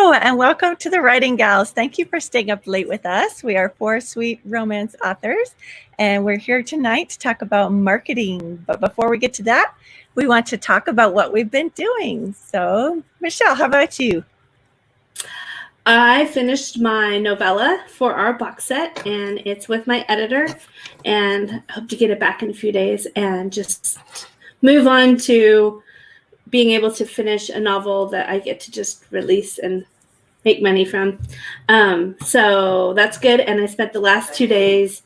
Hello, and welcome to the Writing Gals. Thank you for staying up late with us. We are 4 sweet romance authors, and we're here tonight to talk about marketing. But before we get to that, we want to talk about what we've been doing. So, Michelle, how about you? I finished my novella for our box set, and it's with my editor, and I hope to get it back in a few days and just move on to being able to finish a novel that I get to just release and make money from. So that's good. And I spent the last 2 days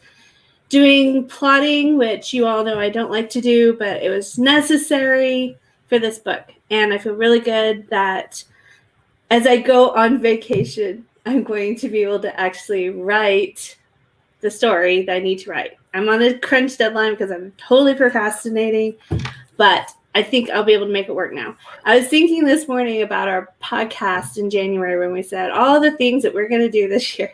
doing plotting, which you all know I don't like to do, but it was necessary for this book. And I feel really good that as I go on vacation, I'm going to be able to actually write the story that I need to write. I'm on a crunch deadline because I'm totally procrastinating, but I think I'll be able to make it work now. I was thinking this morning about our podcast in January when we said all the things that we're going to do this year.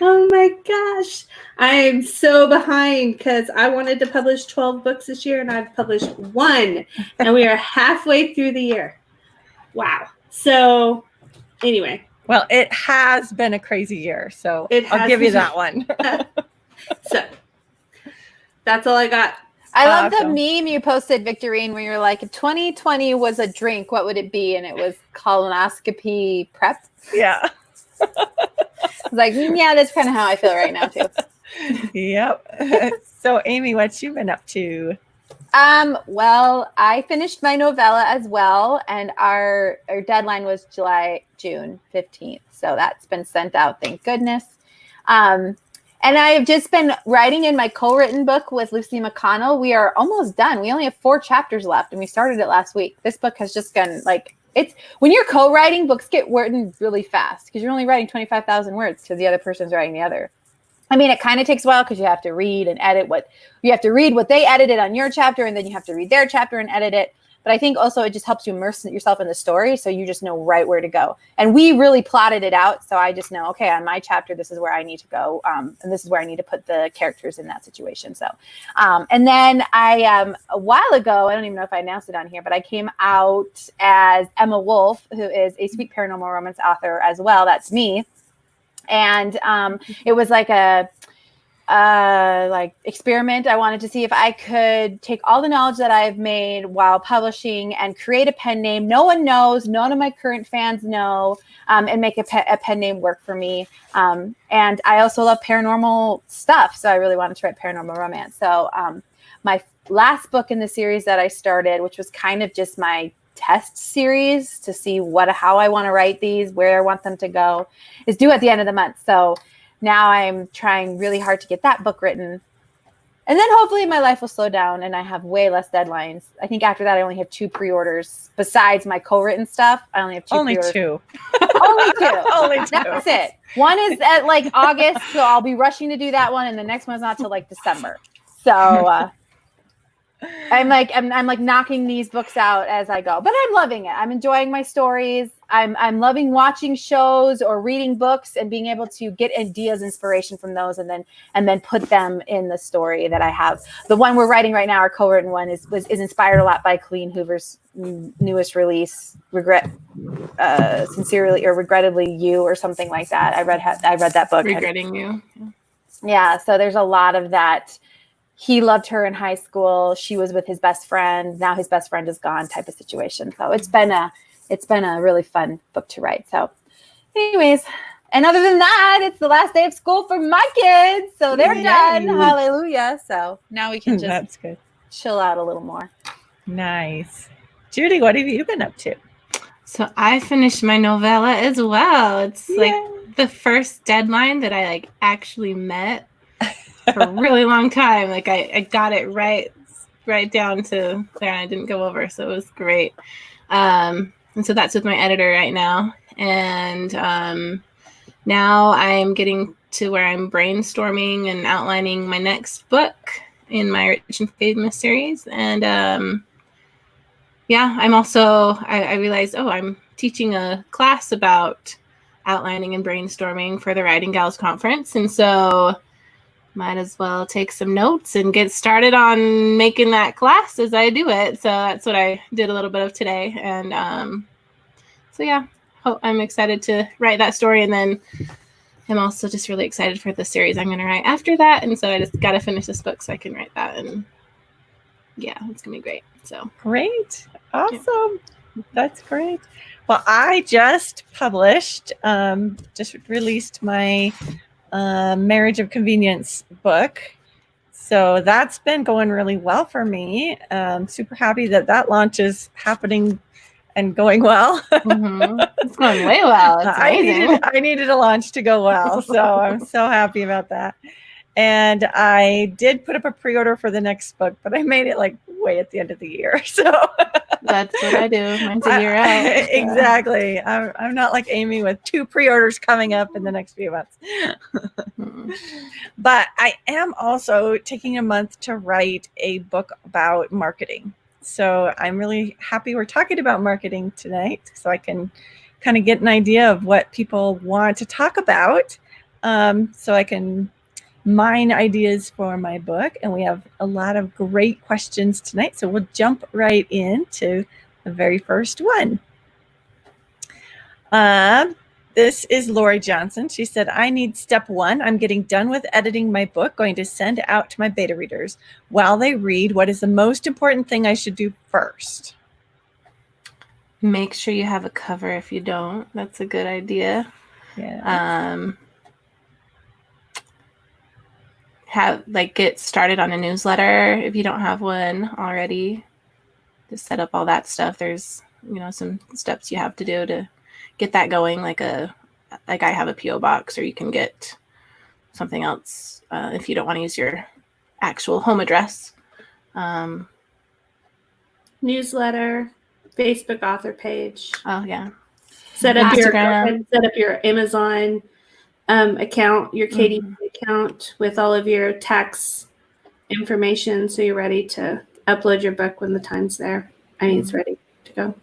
Oh my gosh. I am so behind because I wanted to publish 12 books this year and I've published 1 and we are halfway through the year. Wow. So anyway. Well, it has been a crazy year, so I'll give you that one. So that's all I got. I love the meme you posted, Victorine, where you're like, if 2020 was a drink, what would it be? And it was colonoscopy prep. Yeah. I was like, yeah, that's kind of how I feel right now, too. Yep. So, Amy, what you been up to? Well, I finished my novella as well, and our deadline was June 15th. So that's been sent out, thank goodness. And I've just been writing in my co-written book with Lucy McConnell. We are almost done. We only have 4 chapters left, and we started it last week. This book has just been like, it's when you're co-writing, books get written really fast because you're only writing 25,000 words because the other person's writing the other. I mean, it kind of takes a while because you have to read and edit what they edited on your chapter, and then you have to read their chapter and edit it. But I think also it just helps you immerse yourself in the story, so you just know right where to go. And we really plotted it out, so I just know, okay, on my chapter, this is where I need to go, and this is where I need to put the characters in that situation. So, and then I, a while ago, I don't even know if I announced it on here, but I came out as Emma Wolf, who is a sweet paranormal romance author as well. That's me. And it was like a experiment. I wanted to see if I could take all the knowledge that I've made while publishing and create a pen name no one knows, none of my current fans know, and make a pen name work for me. And I also love paranormal stuff, so I really wanted to write paranormal romance. So my last book in the series that I started, which was kind of just my test series to see how I want to write these, where I want them to go, is due at the end of the month. So now I'm trying really hard to get that book written. And then hopefully my life will slow down and I have way less deadlines. I think after that, I only have 2 pre-orders. Besides my co-written stuff, I only have 2 pre-orders. 2. Only 2. Only 2. That's it. One is at like August, so I'll be rushing to do that one. And the next one's not till like December. So I'm like knocking these books out as I go, but I'm loving it. I'm enjoying my stories. I'm loving watching shows or reading books and being able to get ideas, inspiration from those, and then put them in the story that I have. The one we're writing right now, our co-written one, is inspired a lot by Colleen Hoover's newest release, Sincerely or Regrettably You, or something like that. I read that book. Regretting You. Yeah. So there's a lot of that. He loved her in high school. She was with his best friend. Now his best friend is gone, type of situation. So it's been a really fun book to write. So anyways, and other than that, it's the last day of school for my kids. So they're done. Hallelujah. So now we can just That's good. Chill out a little more. Nice. Judy, what have you been up to? So I finished my novella as well. It's like the first deadline that I actually met for a really long time. Like I got it right down to there, and I didn't go over, so it was great. And so that's with my editor right now. And now I'm getting to where I'm brainstorming and outlining my next book in my Rich and Famous series. And I'm also, I realized, I'm teaching a class about outlining and brainstorming for the Writing Gals Conference. And so might as well take some notes and get started on making that class as I do it. So that's what I did a little bit of today. And so I'm excited to write that story, and then I'm also just really excited for the series I'm going to write after that. And so I just got to finish this book so I can write that. And yeah, it's going to be great. So Great. Awesome. That's great. Well, I just published, just released my Marriage of Convenience book. So that's been going really well for me. Super happy that launch is happening and going well. It's going way well. It's amazing. I needed a launch to go well. So I'm so happy about that. And I did put up a pre-order for the next book, but I made it like way at the end of the year. So that's what I do. Mine's a year out. Exactly. I'm not like Amy with 2 pre-orders coming up in the next few months. But I am also taking a month to write a book about marketing. So I'm really happy we're talking about marketing tonight, so I can kind of get an idea of what people want to talk about, so I can mine ideas for my book. And we have a lot of great questions tonight, so we'll jump right into the very first one. This is Lori Johnson. She said, I need step 1. I'm getting done with editing my book, going to send it out to my beta readers. While they read, what is the most important thing I should do first? Make sure you have a cover. If you don't, that's a good idea. Yeah. Get started on a newsletter if you don't have one already. Just set up all that stuff. There's, some steps you have to do to get that going, like I have a PO box, or you can get something else if you don't want to use your actual home address. Newsletter, Facebook author page. Oh yeah. Set up Instagram. your Amazon account, your KDP account with all of your tax information, so you're ready to upload your book when the time's there. It's ready to go.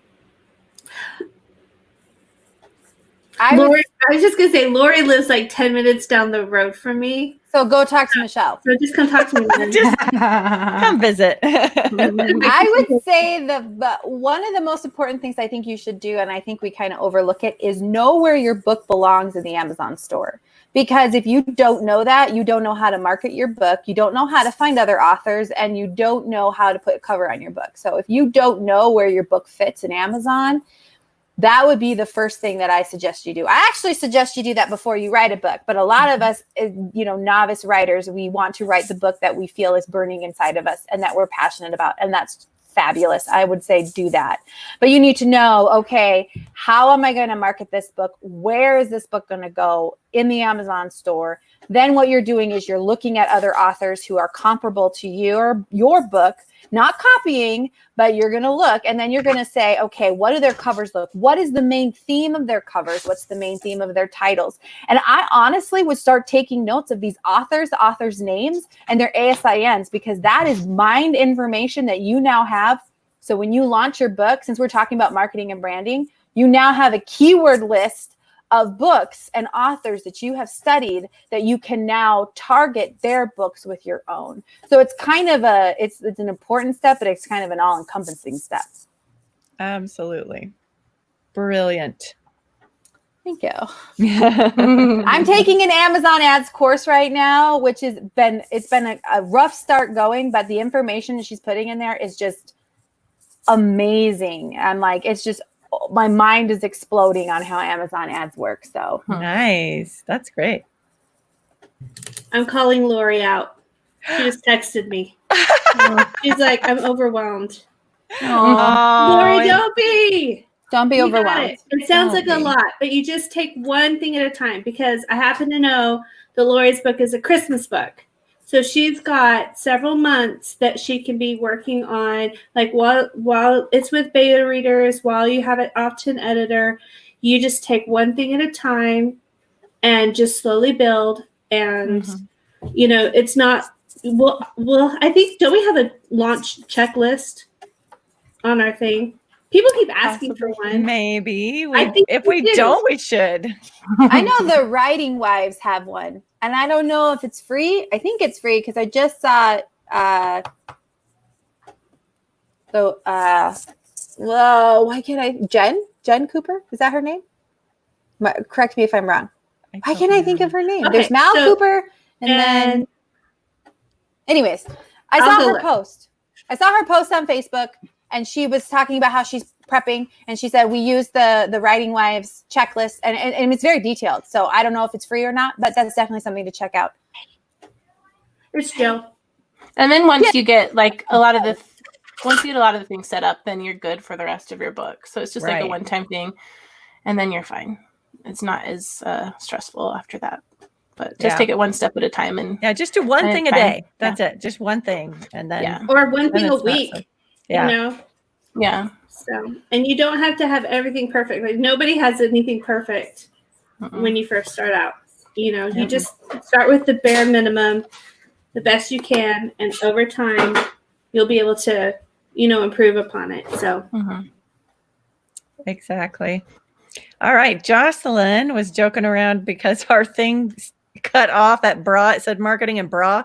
I was just gonna say, Lori lives like 10 minutes down the road from me. So go talk to Michelle. So just come talk to me. Just come visit. I would say one of the most important things I think you should do, and I think we kind of overlook it, is know where your book belongs in the Amazon store. Because if you don't know that, you don't know how to market your book, you don't know how to find other authors, and you don't know how to put a cover on your book. So if you don't know where your book fits in Amazon, that would be the first thing that I suggest you do. I actually suggest you do that before you write a book. But a lot of us, novice writers, we want to write the book that we feel is burning inside of us and that we're passionate about. And that's fabulous. I would say do that. But you need to know, okay, how am I going to market this book? Where is this book going to go in the Amazon store? Then what you're doing is you're looking at other authors who are comparable to your book, not copying, but you're going to look, and then you're going to say, okay, what do their covers look? What is the main theme of their covers? What's the main theme of their titles? And I honestly would start taking notes of these authors' names and their ASINs, because that is mined information that you now have. So when you launch your book, since we're talking about marketing and branding, you now have a keyword list of books and authors that you have studied that you can now target their books with your own. So it's kind of it's an important step, but it's kind of an all-encompassing step. Absolutely. Brilliant. Thank you. I'm taking an Amazon ads course right now, which has been a rough start going, but the information that she's putting in there is just amazing. I'm like, it's just, my mind is exploding on how Amazon ads work. So nice. That's great. I'm calling Lori out. She just texted me. She's like, I'm overwhelmed. Lori, don't be overwhelmed. It sounds like a lot, but you just take one thing at a time, because I happen to know that Lori's book is a Christmas book. So she's got several months that she can be working on, like while it's with beta readers, while you have it off to an editor, you just take one thing at a time and just slowly build. And, it's not, well, I think, don't we have a launch checklist on our thing? People keep asking for one. Maybe. I think if we don't, we should. I know the Writing Wives have one. And I don't know if it's free. I think it's free because I just saw why can't I? Jen Cooper? Is that her name? Correct me if I'm wrong. Why don't can't I think know. of her name? Okay, There's Mal so- Cooper, and then, anyways, I I'll saw go her look. post. I saw her post on Facebook, and she was talking about how she's prepping, and she said we use the Writing Wives checklist, and it's very detailed. So I don't know if it's free or not, but that's definitely something to check out. It's Jill. And then once you get like once you get a lot of the things set up, then you're good for the rest of your book. So it's just like a Right. one-time thing, and then you're fine. It's not as stressful after that. But just Yeah. take it one step at a time, and Yeah, just do one And thing a it's fine. day. That's it. Just one thing. And then, yeah, Or one then thing a it's not week, so- yeah. you know? yeah. So, and you don't have to have everything perfect. Like nobody has anything perfect Mm-mm. when you first start out. You know, you Yep. just start with the bare minimum, the best you can, and over time you'll be able to, improve upon it. So, Mhm. Exactly. All right. Jocelyn was joking around because our thing cut off at bra. It said marketing and bra.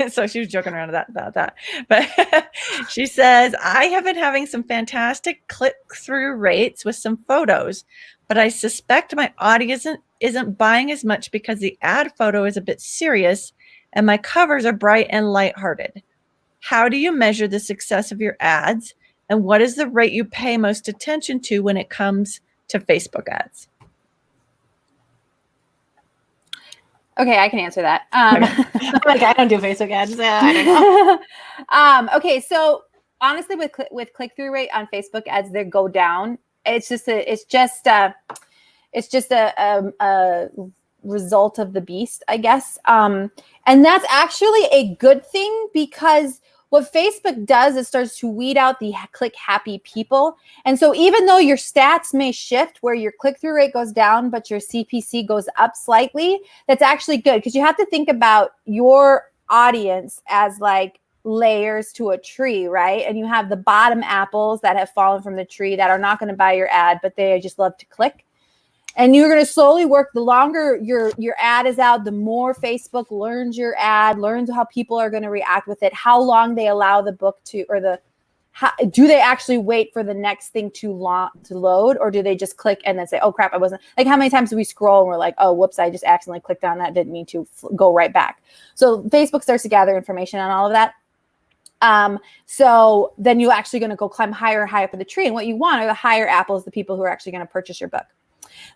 So she was joking around about that. But she says, I have been having some fantastic click-through rates with some photos, but I suspect my audience isn't buying as much because the ad photo is a bit serious and my covers are bright and lighthearted. How do you measure the success of your ads? And what is the rate you pay most attention to when it comes to Facebook ads? Okay, I can answer that. Like I don't do Facebook ads. I don't know. Okay, so honestly, with click through rate on Facebook ads, they go down. It's just a result of the beast, I guess. And that's actually a good thing, because what Facebook does is starts to weed out the click happy people. And so even though your stats may shift where your click-through rate goes down, but your CPC goes up slightly, that's actually good, because you have to think about your audience as like layers to a tree, right? And you have the bottom apples that have fallen from the tree that are not going to buy your ad, but they just love to click. And you're going to slowly work. The longer your ad is out, the more Facebook learns your ad, learns how people are going to react with it, how long they allow the book to, or do they actually wait for the next thing to load, or do they just click and then say, oh crap, I wasn't, like how many times do we scroll and we're like, oh, whoops, I just accidentally clicked on that, didn't mean to go right back. So Facebook starts to gather information on all of that. So then you're actually going to go climb higher and higher up in the tree. And what you want are the higher apples, the people who are actually going to purchase your book.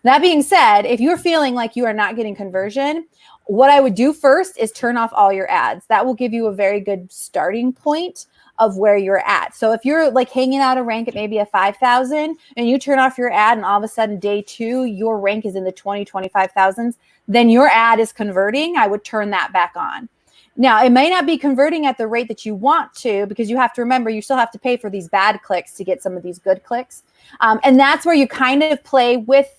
That being said, if you're feeling like you are not getting conversion, what I would do first is turn off all your ads. That will give you a very good starting point of where you're at. So if you're like hanging out a rank at maybe a 5,000 and you turn off your ad and all of a sudden day 2, your rank is in the 20, 25,000s, then your ad is converting. I would turn that back on. Now, it may not be converting at the rate that you want to, because you have to remember, you still have to pay for these bad clicks to get some of these good clicks. And that's where you kind of play with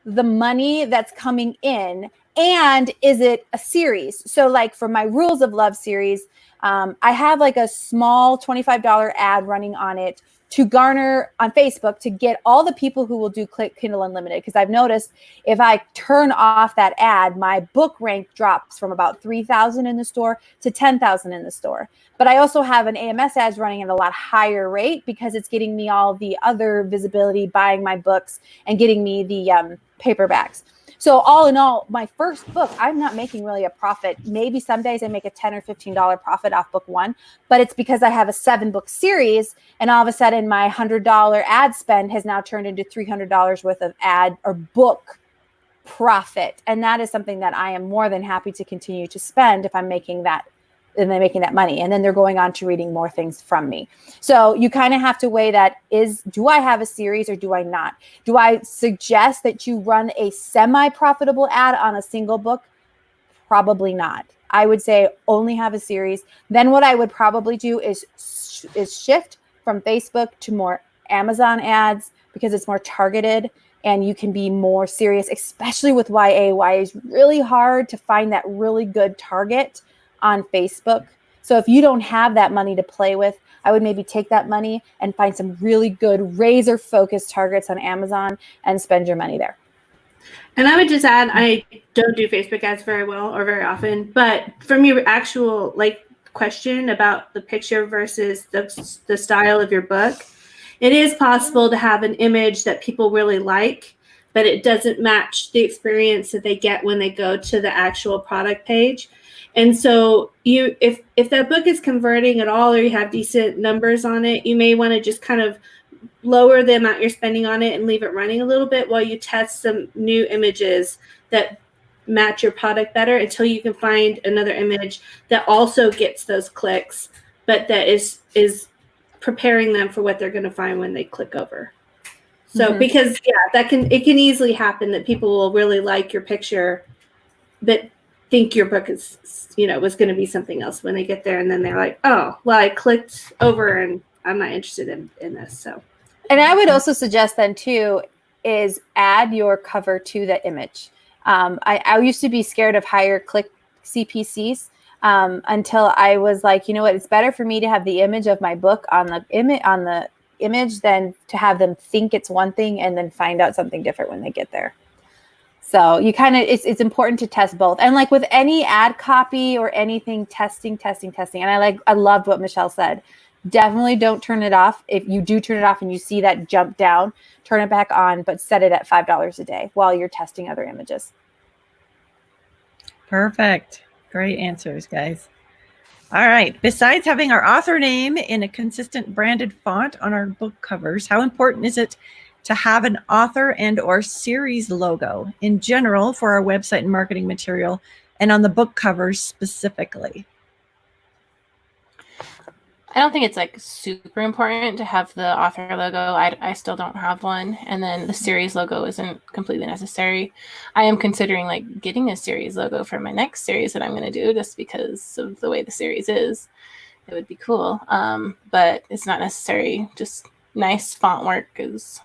the money that's coming in, and is it a series? So like for my Rules of Love series, I have like a small $25 ad running on it to garner on Facebook to get all the people who will do Kindle Unlimited. Because I've noticed if I turn off that ad, my book rank drops from about 3,000 in the store to 10,000 in the store. But I also have an AMS ads running at a lot higher rate, because it's getting me all the other visibility, buying my books and getting me the paperbacks. So all in all, my first book, I'm not making really a profit. Maybe some days I make a $10 or $15 profit off book 1, but it's because I have a 7-book series, and all of a sudden my $100 ad spend has now turned into $300 worth of ad or book profit. And that is something that I am more than happy to continue to spend if I'm making that, and they're making that money. And then they're going on to reading more things from me. So you kind of have to weigh that, do I have a series or do I not? Do I suggest that you run a semi-profitable ad on a single book? Probably not. I would say only have a series. Then what I would probably do is shift from Facebook to more Amazon ads, because it's more targeted and you can be more serious, especially with YA. YA is really hard to find that really good target on Facebook. So if you don't have that money to play with, I would maybe take that money and find some really good razor focused targets on Amazon and spend your money there. And I would just add, I don't do Facebook ads very well or very often, but from your actual question about the picture versus the style of your book, it is possible to have an image that people really like but it doesn't match the experience that they get when they go to the actual product page. And so if that book is converting at all, or you have decent numbers on it, you may want to just kind of lower the amount you're spending on it and leave it running a little bit while you test some new images that match your product better, until you can find another image that also gets those clicks, but that is preparing them for what they're going to find when they click over. So because it can easily happen that people will really like your picture, but think your book is, was going to be something else when they get there. And then they're like, oh, well, I clicked over and I'm not interested in this. So, and I would also suggest then too, is add your cover to the image. I used to be scared of higher click CPCs until I was like, you know what, it's better for me to have the image of my book on the image than to have them think it's one thing and then find out something different when they get there. So you kind of, it's important to test both. And like with any ad copy or anything, testing. And I loved what Michelle said. Definitely don't turn it off. If you do turn it off and you see that jump down, turn it back on, but set it at $5 a day while you're testing other images. Perfect. Great answers, guys. All right. Besides having our author name in a consistent branded font on our book covers, how important is it to have an author and or series logo in general for our website and marketing material, and on the book covers specifically? I don't think it's like super important to have the author logo. I still don't have one. And then the series logo isn't completely necessary. I am considering like getting a series logo for my next series that I'm going to do, just because of the way the series is. It would be cool. But it's not necessary. Just nice font work is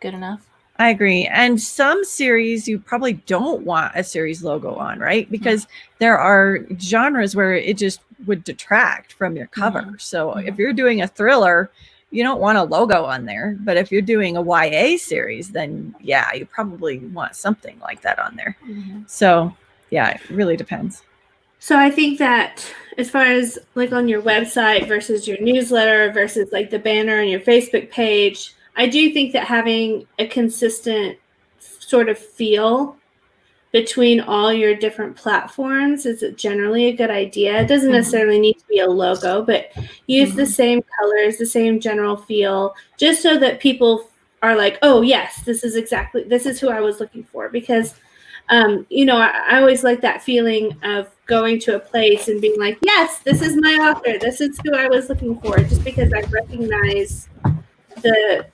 good enough. I agree. And some series you probably don't want a series logo on, right? Because there are genres where it just would detract from your cover. So if you're doing a thriller, you don't want a logo on there. But if you're doing a YA series, then yeah, you probably want something like that on there. So yeah, it really depends. So I think that as far as like on your website versus your newsletter versus like the banner on your Facebook page, I do think that having a consistent sort of feel between all your different platforms is generally a good idea. It doesn't necessarily need to be a logo, but use the same colors, the same general feel, just so that people are like, oh yes, this is who I was looking for. Because, I always like that feeling of going to a place and being like, yes, this is my author. This is who I was looking for, just because I recognize the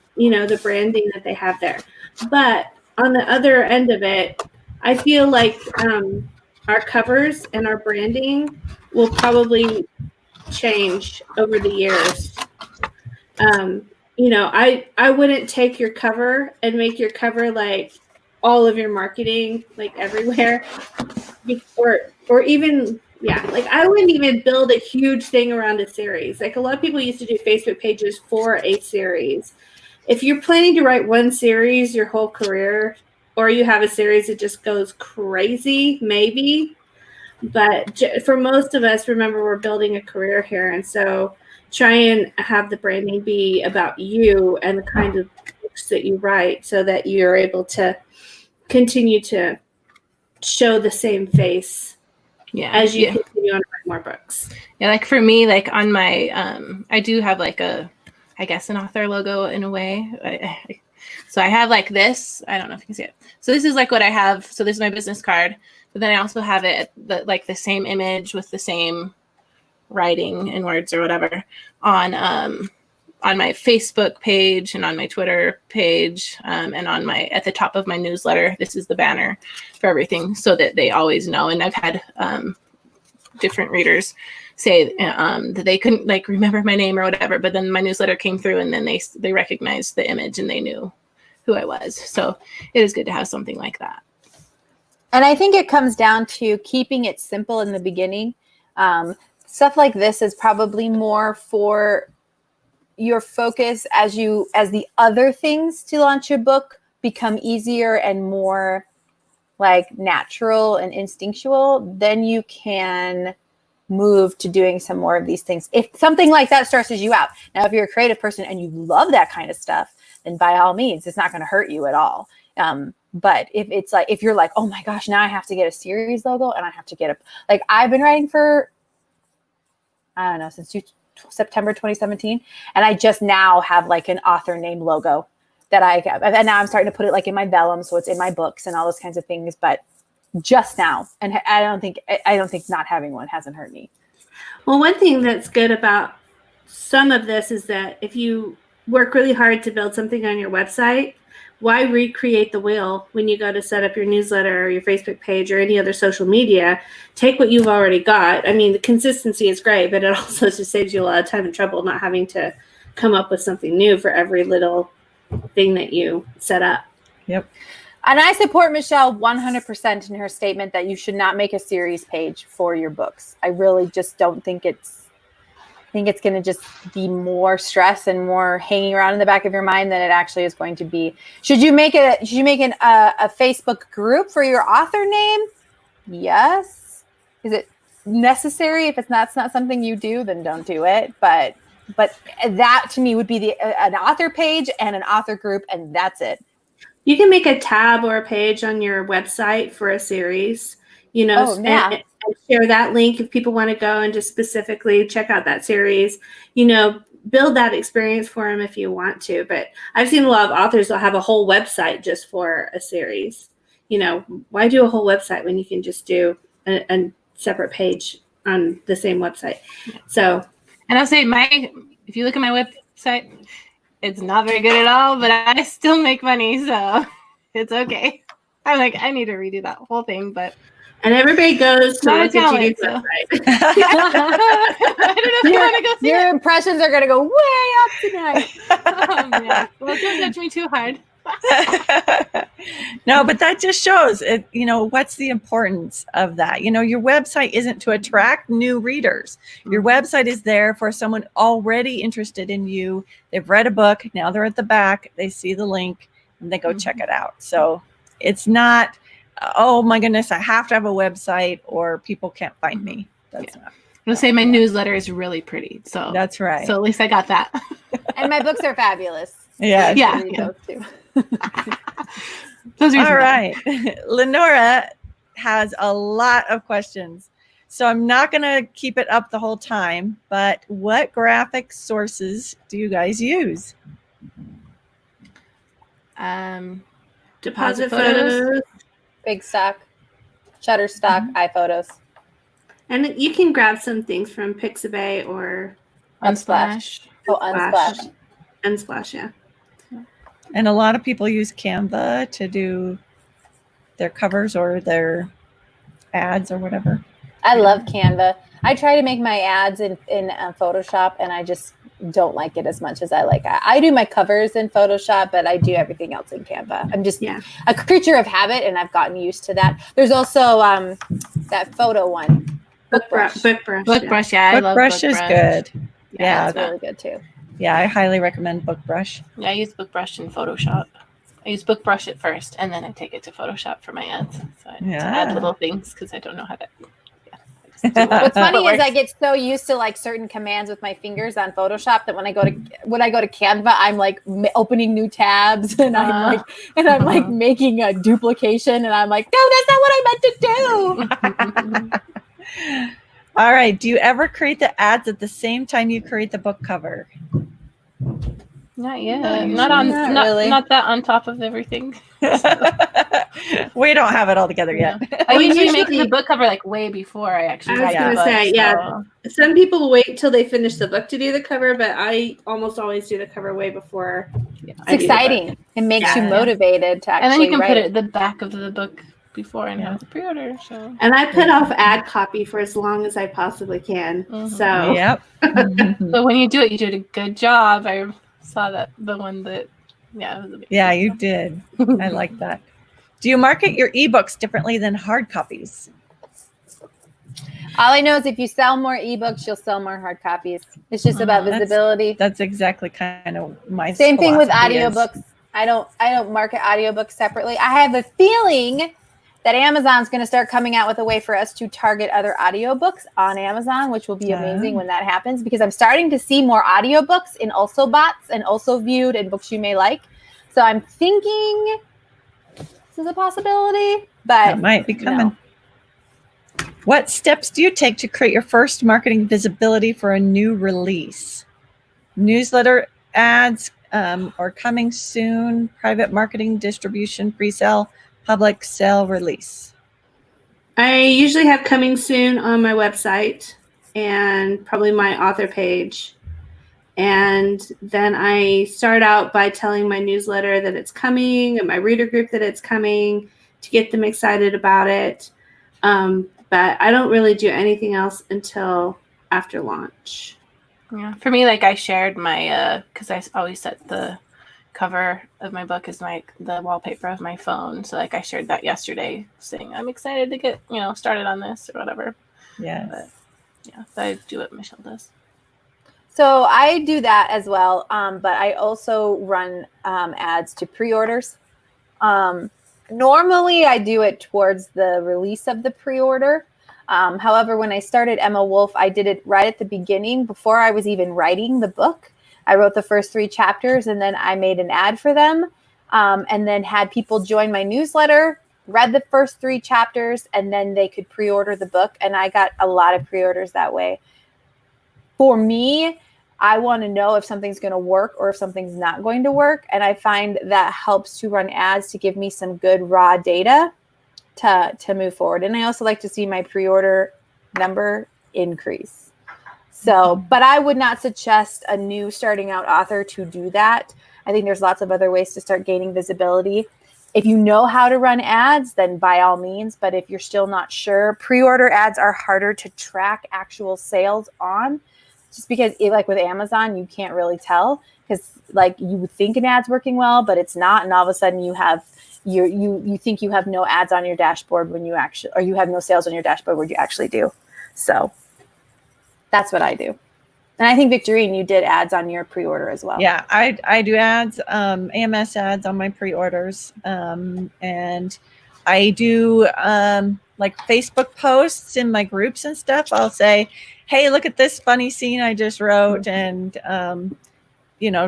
branding that they have there. But on the other end of it, I feel like our covers and our branding will probably change over the years. I wouldn't take your cover and make your cover like all of your marketing, like everywhere, or even like I wouldn't even build a huge thing around a series. Like a lot of people used to do Facebook pages for a series. If you're planning to write one series your whole career, or you have a series that just goes crazy, maybe. But for most of us, remember, we're building a career here. And so try and have the branding be about you and the kind of books that you write, so that you're able to continue to show the same face as you continue on to write more books. Yeah, like for me, like on my, I do have like an author logo in a way. So I have like this, I don't know if you can see it. So this is like what I have. So this is my business card. But then I also have it like the same image with the same writing and words or whatever on my Facebook page and on my Twitter page, and at the top of my newsletter. This is the banner for everything, so that they always know. And I've had different readers say that they couldn't like remember my name or whatever, but then my newsletter came through and then they recognized the image and they knew who I was. So it is good to have something like that. And I think it comes down to keeping it simple in the beginning. Stuff like this is probably more for your focus as the other things to launch your book become easier and more like natural and instinctual. Then you can move to doing some more of these things. If something like that stresses you out. Now, if you're a creative person and you love that kind of stuff, then by all means, it's not going to hurt you at all. But if you're like, oh my gosh, now I have to get a series logo and I have to get like I've been writing for, I don't know, since September 2017. And I just now have like an author name logo that I have. And now I'm starting to put it like in my vellum. So it's in my books and all those kinds of things, but just now. And I don't think not having one hasn't hurt me. Well, one thing that's good about some of this is that if you work really hard to build something on your website, why recreate the wheel when you go to set up your newsletter or your Facebook page or any other social media? Take what you've already got. I mean, the consistency is great, but it also just saves you a lot of time and trouble not having to come up with something new for every little thing that you set up. Yep. And I support Michelle 100% in her statement that you should not make a series page for your books. I really just don't think I think it's going to just be more stress and more hanging around in the back of your mind than it actually is going to be. Should you make a Facebook group for your author name? Yes. Is it necessary? If that's not something you do, then don't do it. But that to me would be an author page and an author group, and that's it. You can make a tab or a page on your website for a series, and share that link if people want to go and just specifically check out that series, build that experience for them if you want to. But I've seen a lot of authors will have a whole website just for a series. Why do a whole website when you can just do a separate page on the same website? So, and I'll say if you look at my website, it's not very good at all, but I still make money, so it's okay. I'm like, I need to redo that whole thing, but. And everybody goes to look at Judy's so. website. I don't know if you want to go see your impressions are going to go way up tonight. Yeah. Well, don't judge me too hard. No, but that just shows it, what's the importance of that? Your website isn't to attract new readers. Your website is there for someone already interested in you. They've read a book. Now they're at the back. They see the link and they go check it out. So it's not, oh my goodness, I have to have a website or people can't find me. That's not. I'll say my newsletter is really pretty. So that's right. So at least I got that. And my books are fabulous. Yeah. Yeah. Those too. Those are all right. Lenora has a lot of questions. So I'm not going to keep it up the whole time, but what graphic sources do you guys use? Deposit photos. Big Stock, Shutterstock, iPhotos. And you can grab some things from Pixabay or Unsplash. Oh, Unsplash. Unsplash, yeah. And a lot of people use Canva to do their covers or their ads or whatever. I love Canva. I try to make my ads in Photoshop, and I just don't like it as much as I like. I do my covers in Photoshop, but I do everything else in Canva. I'm just a creature of habit, and I've gotten used to that. There's also that photo one. BookBrush. BookBrush, yeah. I love BookBrush is good. Yeah, that's really good too. Yeah, I highly recommend BookBrush. Yeah, I use BookBrush in Photoshop. I use BookBrush at first, and then I take it to Photoshop for my ads. So I add little things because I don't know how to. What's funny is I get so used to like certain commands with my fingers on Photoshop that when I go to Canva, I'm like opening new tabs and I'm like making a duplication and I'm like, no, that's not what I meant to do. All right. Do you ever create the ads at the same time you create the book cover? Not yet. Not really. Not that on top of everything. We don't have it all together yet. I usually make the book cover like way before I actually write the book. I was going to say, some people wait till they finish the book to do the cover, but I almost always do the cover way before. It's exciting. It makes you motivated to actually and then you can write. put it at the back of the book before and have the pre-order. So. And I put off ad copy for as long as I possibly can. Mm-hmm. So yep. But when you do it, you did a good job. I saw that the one that you did. I like that. Do you market your ebooks differently than hard copies? All I know is if you sell more ebooks, you'll sell more hard copies. It's just about visibility. That's exactly kind of my same thing with philosophy audiobooks. I don't market audiobooks separately. I have a feeling that Amazon's going to start coming out with a way for us to target other audiobooks on Amazon, which will be amazing when that happens, because I'm starting to see more audiobooks in Also Bots and Also Viewed and Books You May Like. So I'm thinking is a possibility, That but might be you coming. know. What steps do you take to create your first marketing visibility for a new release? Newsletter ads or coming soon, private marketing, distribution, pre-sale, public sale, release. I usually have coming soon on my website and probably my author page. And then I start out by telling my newsletter that it's coming and my reader group that it's coming to get them excited about it. But I don't really do anything else until after launch. Yeah, for me, like I shared my because I always set the cover of my book as like the wallpaper of my phone. So like I shared that yesterday, saying I'm excited to get started on this or whatever. Yes. But yeah, I do what Michelle does. So I do that as well, but I also run ads to pre-orders. Normally, I do it towards the release of the pre-order. However, when I started Emma Wolf, I did it right at the beginning before I was even writing the book. I wrote the first 3 chapters and then I made an ad for them and then had people join my newsletter, read the first 3 chapters, and then they could pre-order the book. And I got a lot of pre-orders that way. For me, I want to know if something's going to work or if something's not going to work. And I find that helps to run ads to give me some good raw data to move forward. And I also like to see my pre-order number increase. So, but I would not suggest a new starting out author to do that. I think there's lots of other ways to start gaining visibility. If you know how to run ads, then by all means. But if you're still not sure, pre-order ads are harder to track actual sales on. Just because, like with Amazon, you can't really tell because, like, you would think an ad's working well, but it's not, and all of a sudden you think you have no ads on your dashboard when you actually, or you have no sales on your dashboard where you actually do. So that's what I do, and I think Victorine, you did ads on your pre-order as well. Yeah, I do ads, AMS ads on my pre-orders, and I do like Facebook posts in my groups and stuff. I'll say, hey, look at this funny scene I just wrote, and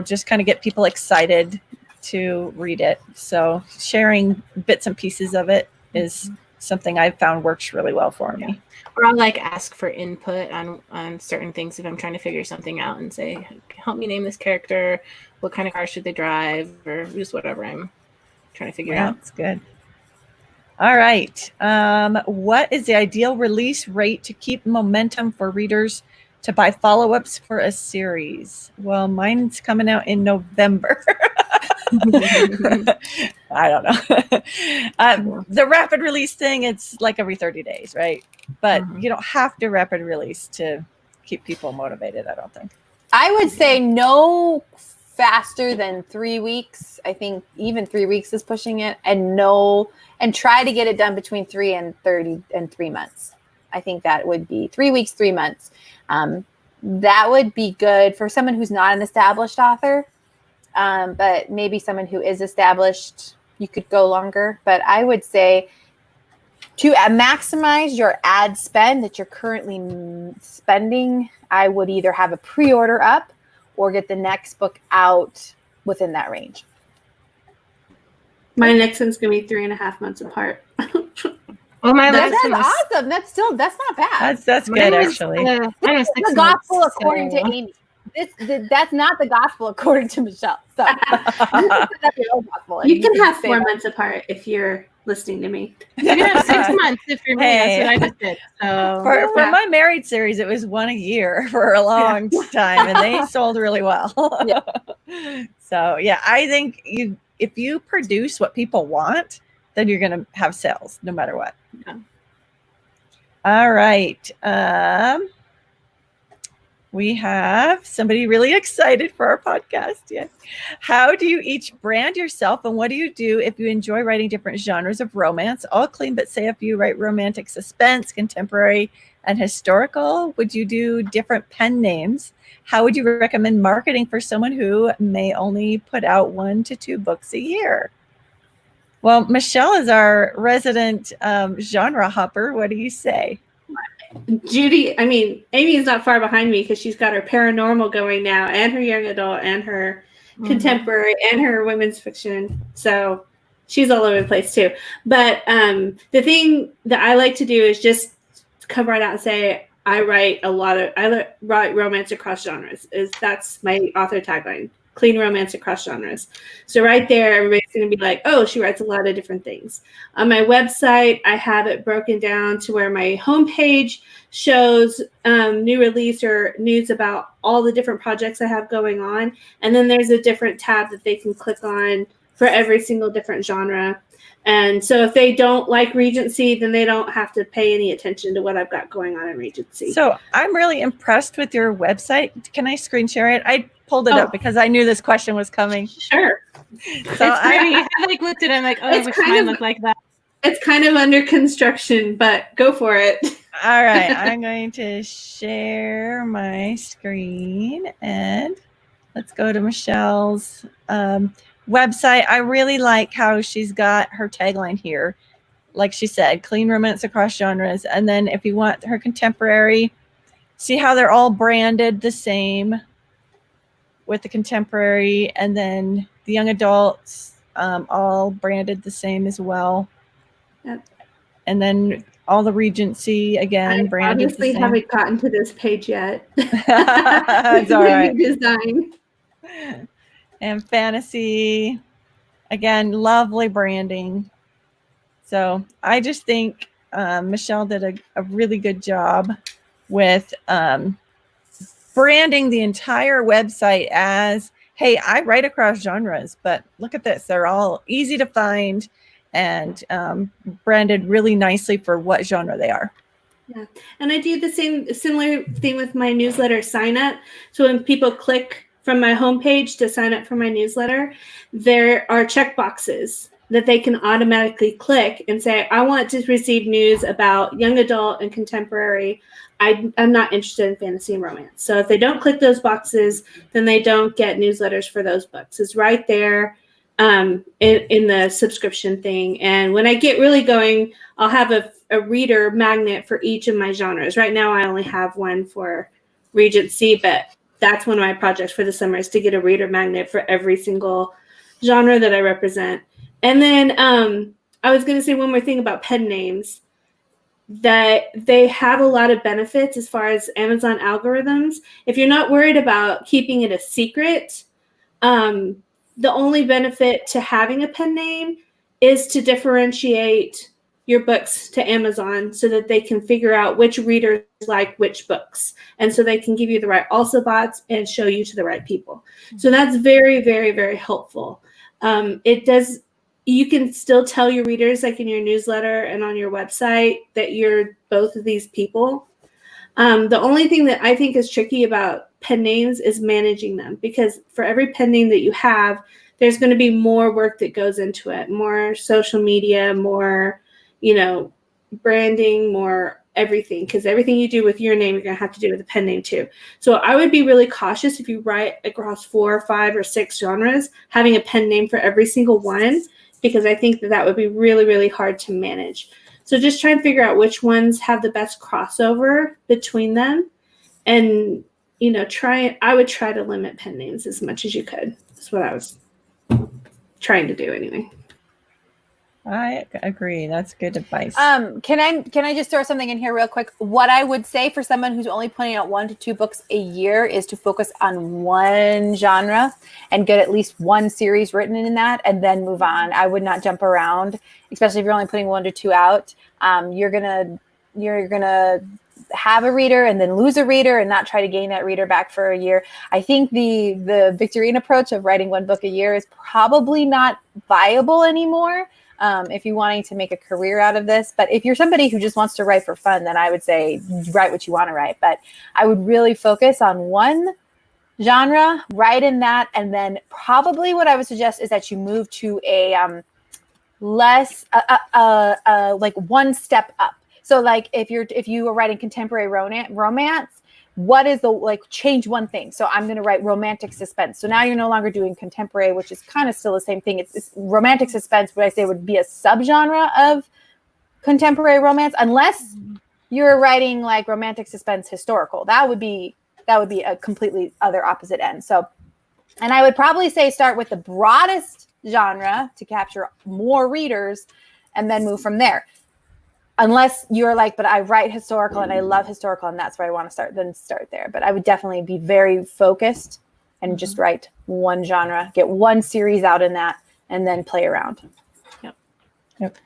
just kind of get people excited to read it. So sharing bits and pieces of it is something I've found works really well for me. Or I'll like ask for input on certain things if I'm trying to figure something out and say, help me name this character, what kind of car should they drive, or just whatever I'm trying to figure out. That's good. All right. What is the ideal release rate to keep momentum for readers to buy follow-ups for a series? Well, mine's coming out in November. I don't know. The rapid release thing, it's like every 30 days, right? But you don't have to rapid release to keep people motivated, I don't think. I would say no faster than 3 weeks. I think even 3 weeks is pushing it, and try to get it done between 3 and 3 months. I think that would be 3 weeks, 3 months. That would be good for someone who's not an established author. But maybe someone who is established, you could go longer. But I would say to maximize your ad spend that you're currently spending, I would either have a pre-order up or get the next book out within that range. My next one's going to be 3.5 months apart. Well, that's awesome. That's not bad. That's good, actually. It's the gospel according to Amy. That's not the gospel according to Michelle. So that's your own gospel. You can have 4 months apart if you're listening to me. You can have 6 months if you're me. That's what I just did. So for my married series, it was 1 a year for a long time, and they sold really well. So yeah, I think if you produce what people want, then you're going to have sales no matter what. Yeah. All right. We have somebody really excited for our podcast. Yes. How do you each brand yourself, and what do you do if you enjoy writing different genres of romance? All clean, but say if you write romantic suspense, contemporary, and historical, would you do different pen names? How would you recommend marketing for someone who may only put out 1 to 2 books a year? Well, Michelle is our resident genre hopper. What do you say? Amy is not far behind me because she's got her paranormal going now, and her young adult, and her contemporary, and her women's fiction. So she's all over the place too. But the thing that I like to do is just come right out and say, I write romance across genres. That's my author tagline. Clean romance across genres. So right there, everybody's going to be like, oh, she writes a lot of different things. On my website, I have it broken down to where my homepage shows new release or news about all the different projects I have going on. And then there's a different tab that they can click on for every single different genre. And so if they don't like Regency, then they don't have to pay any attention to what I've got going on in Regency. So I'm really impressed with your website. Can I screen share it? I pulled it up because I knew this question was coming. Sure. So I like looked at it. I'm like, oh, I wish mine looked like that. It's kind of under construction, but go for it. All right. I'm going to share my screen and let's go to Michelle's website. I really like how she's got her tagline here. Like she said, clean romance across genres. And then if you want her contemporary, see how they're all branded the same with the contemporary, and then the young adults all branded the same as well. Yep. And then all the Regency again I branded obviously the same. haven't gotten to this page yet. That's all right. Design. And fantasy, again, lovely branding. So I just think Michelle did a really good job with branding the entire website as, hey, I write across genres, but look at this. They're all easy to find and branded really nicely for what genre they are. Yeah, and I do the similar thing with my newsletter sign up. So when people click from my homepage to sign up for my newsletter, there are check boxes that they can automatically click and say, I want to receive news about young adult and contemporary. I'm not interested in fantasy and romance. So if they don't click those boxes, then they don't get newsletters for those books. It's right there in the subscription thing. And when I get really going, I'll have a reader magnet for each of my genres. Right now, I only have one for Regency, but that's one of my projects for the summer is to get a reader magnet for every single genre that I represent. And then I was going to say one more thing about pen names, that they have a lot of benefits as far as Amazon algorithms. If you're not worried about keeping it a secret, the only benefit to having a pen name is to differentiate your books to Amazon so that they can figure out which readers like which books. And so they can give you the right also bots and show you to the right people. So that's very, very, very helpful. You can still tell your readers, like in your newsletter and on your website, that you're both of these people. The only thing that I think is tricky about pen names is managing them, because for every pen name that you have, there's going to be more work that goes into it, more social media, more, branding, more everything, because everything you do with your name, you're going to have to do with a pen name too. So I would be really cautious if you write across 4, 5, or 6 genres, having a pen name for every single one, because I think that would be really, really hard to manage. So just try and figure out which ones have the best crossover between them. And, I would try to limit pen names as much as you could. That's what I was trying to do anyway. I agree. That's good advice. Can I just throw something in here real quick? What I would say for someone who's only putting out 1 to 2 books a year is to focus on one genre and get at least one series written in that, and then move on. I would not jump around, especially if you're only putting 1 to 2 out. You're gonna have a reader and then lose a reader and not try to gain that reader back for a year. I think the Victorine approach of writing 1 book a year is probably not viable anymore. If you're wanting to make a career out of this. But if you're somebody who just wants to write for fun, then I would say write what you want to write. But I would really focus on one genre, write in that, and then probably what I would suggest is that you move to a less like one step up. So like if you are writing contemporary romance, what is change one thing. So I'm going to write romantic suspense. So now you're no longer doing contemporary, which is kind of still the same thing. It's romantic suspense, what I say would be a subgenre of contemporary romance, unless you're writing like romantic suspense historical. That would be a completely other opposite end. So, and I would probably say start with the broadest genre to capture more readers and then move from there. Unless you're like, but I write historical and I love historical and that's where I want to start, then start there. But I would definitely be very focused and just write one genre, get one series out in that, and then play around. Yep.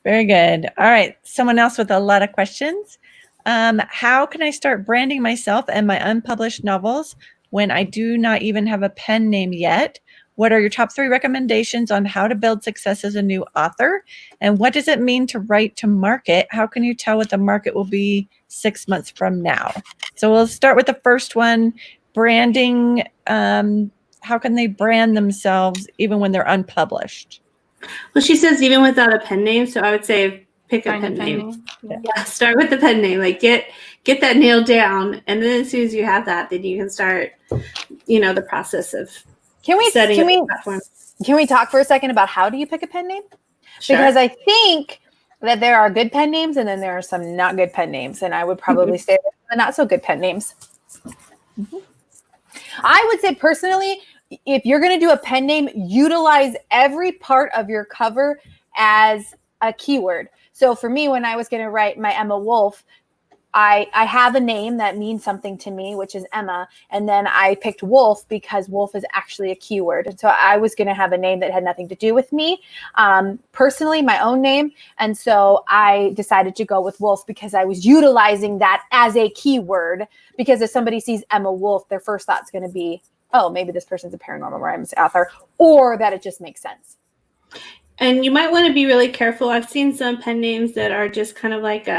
Very good. All right. Someone else with a lot of questions. How can I start branding myself and my unpublished novels when I do not even have a pen name yet? What are your top 3 recommendations on how to build success as a new author? And what does it mean to write to market? How can you tell what the market will be 6 months from now? So we'll start with the first one, branding. How can they brand themselves even when they're unpublished? Well, she says even without a pen name, so I would say pick a pen name. Yeah, start with the pen name. Like get that nailed down, and then as soon as you have that, then you can start, the process of setting up the platform. Can we talk for a second about how do you pick a pen name? Sure. Because I think that there are good pen names and then there are some not good pen names, and I would probably say the not so good pen names. I would say personally, if you're going to do a pen name, utilize every part of your cover as a keyword. So for me, when I was going to write my Emma Wolf, I have a name that means something to me, which is Emma. And then I picked Wolf because Wolf is actually a keyword. And so I was going to have a name that had nothing to do with me, personally, my own name. And so I decided to go with Wolf because I was utilizing that as a keyword. Because if somebody sees Emma Wolf, their first thought is going to be, oh, maybe this person's a paranormal romance author, or that it just makes sense. And you might want to be really careful. I've seen some pen names that are just kind of like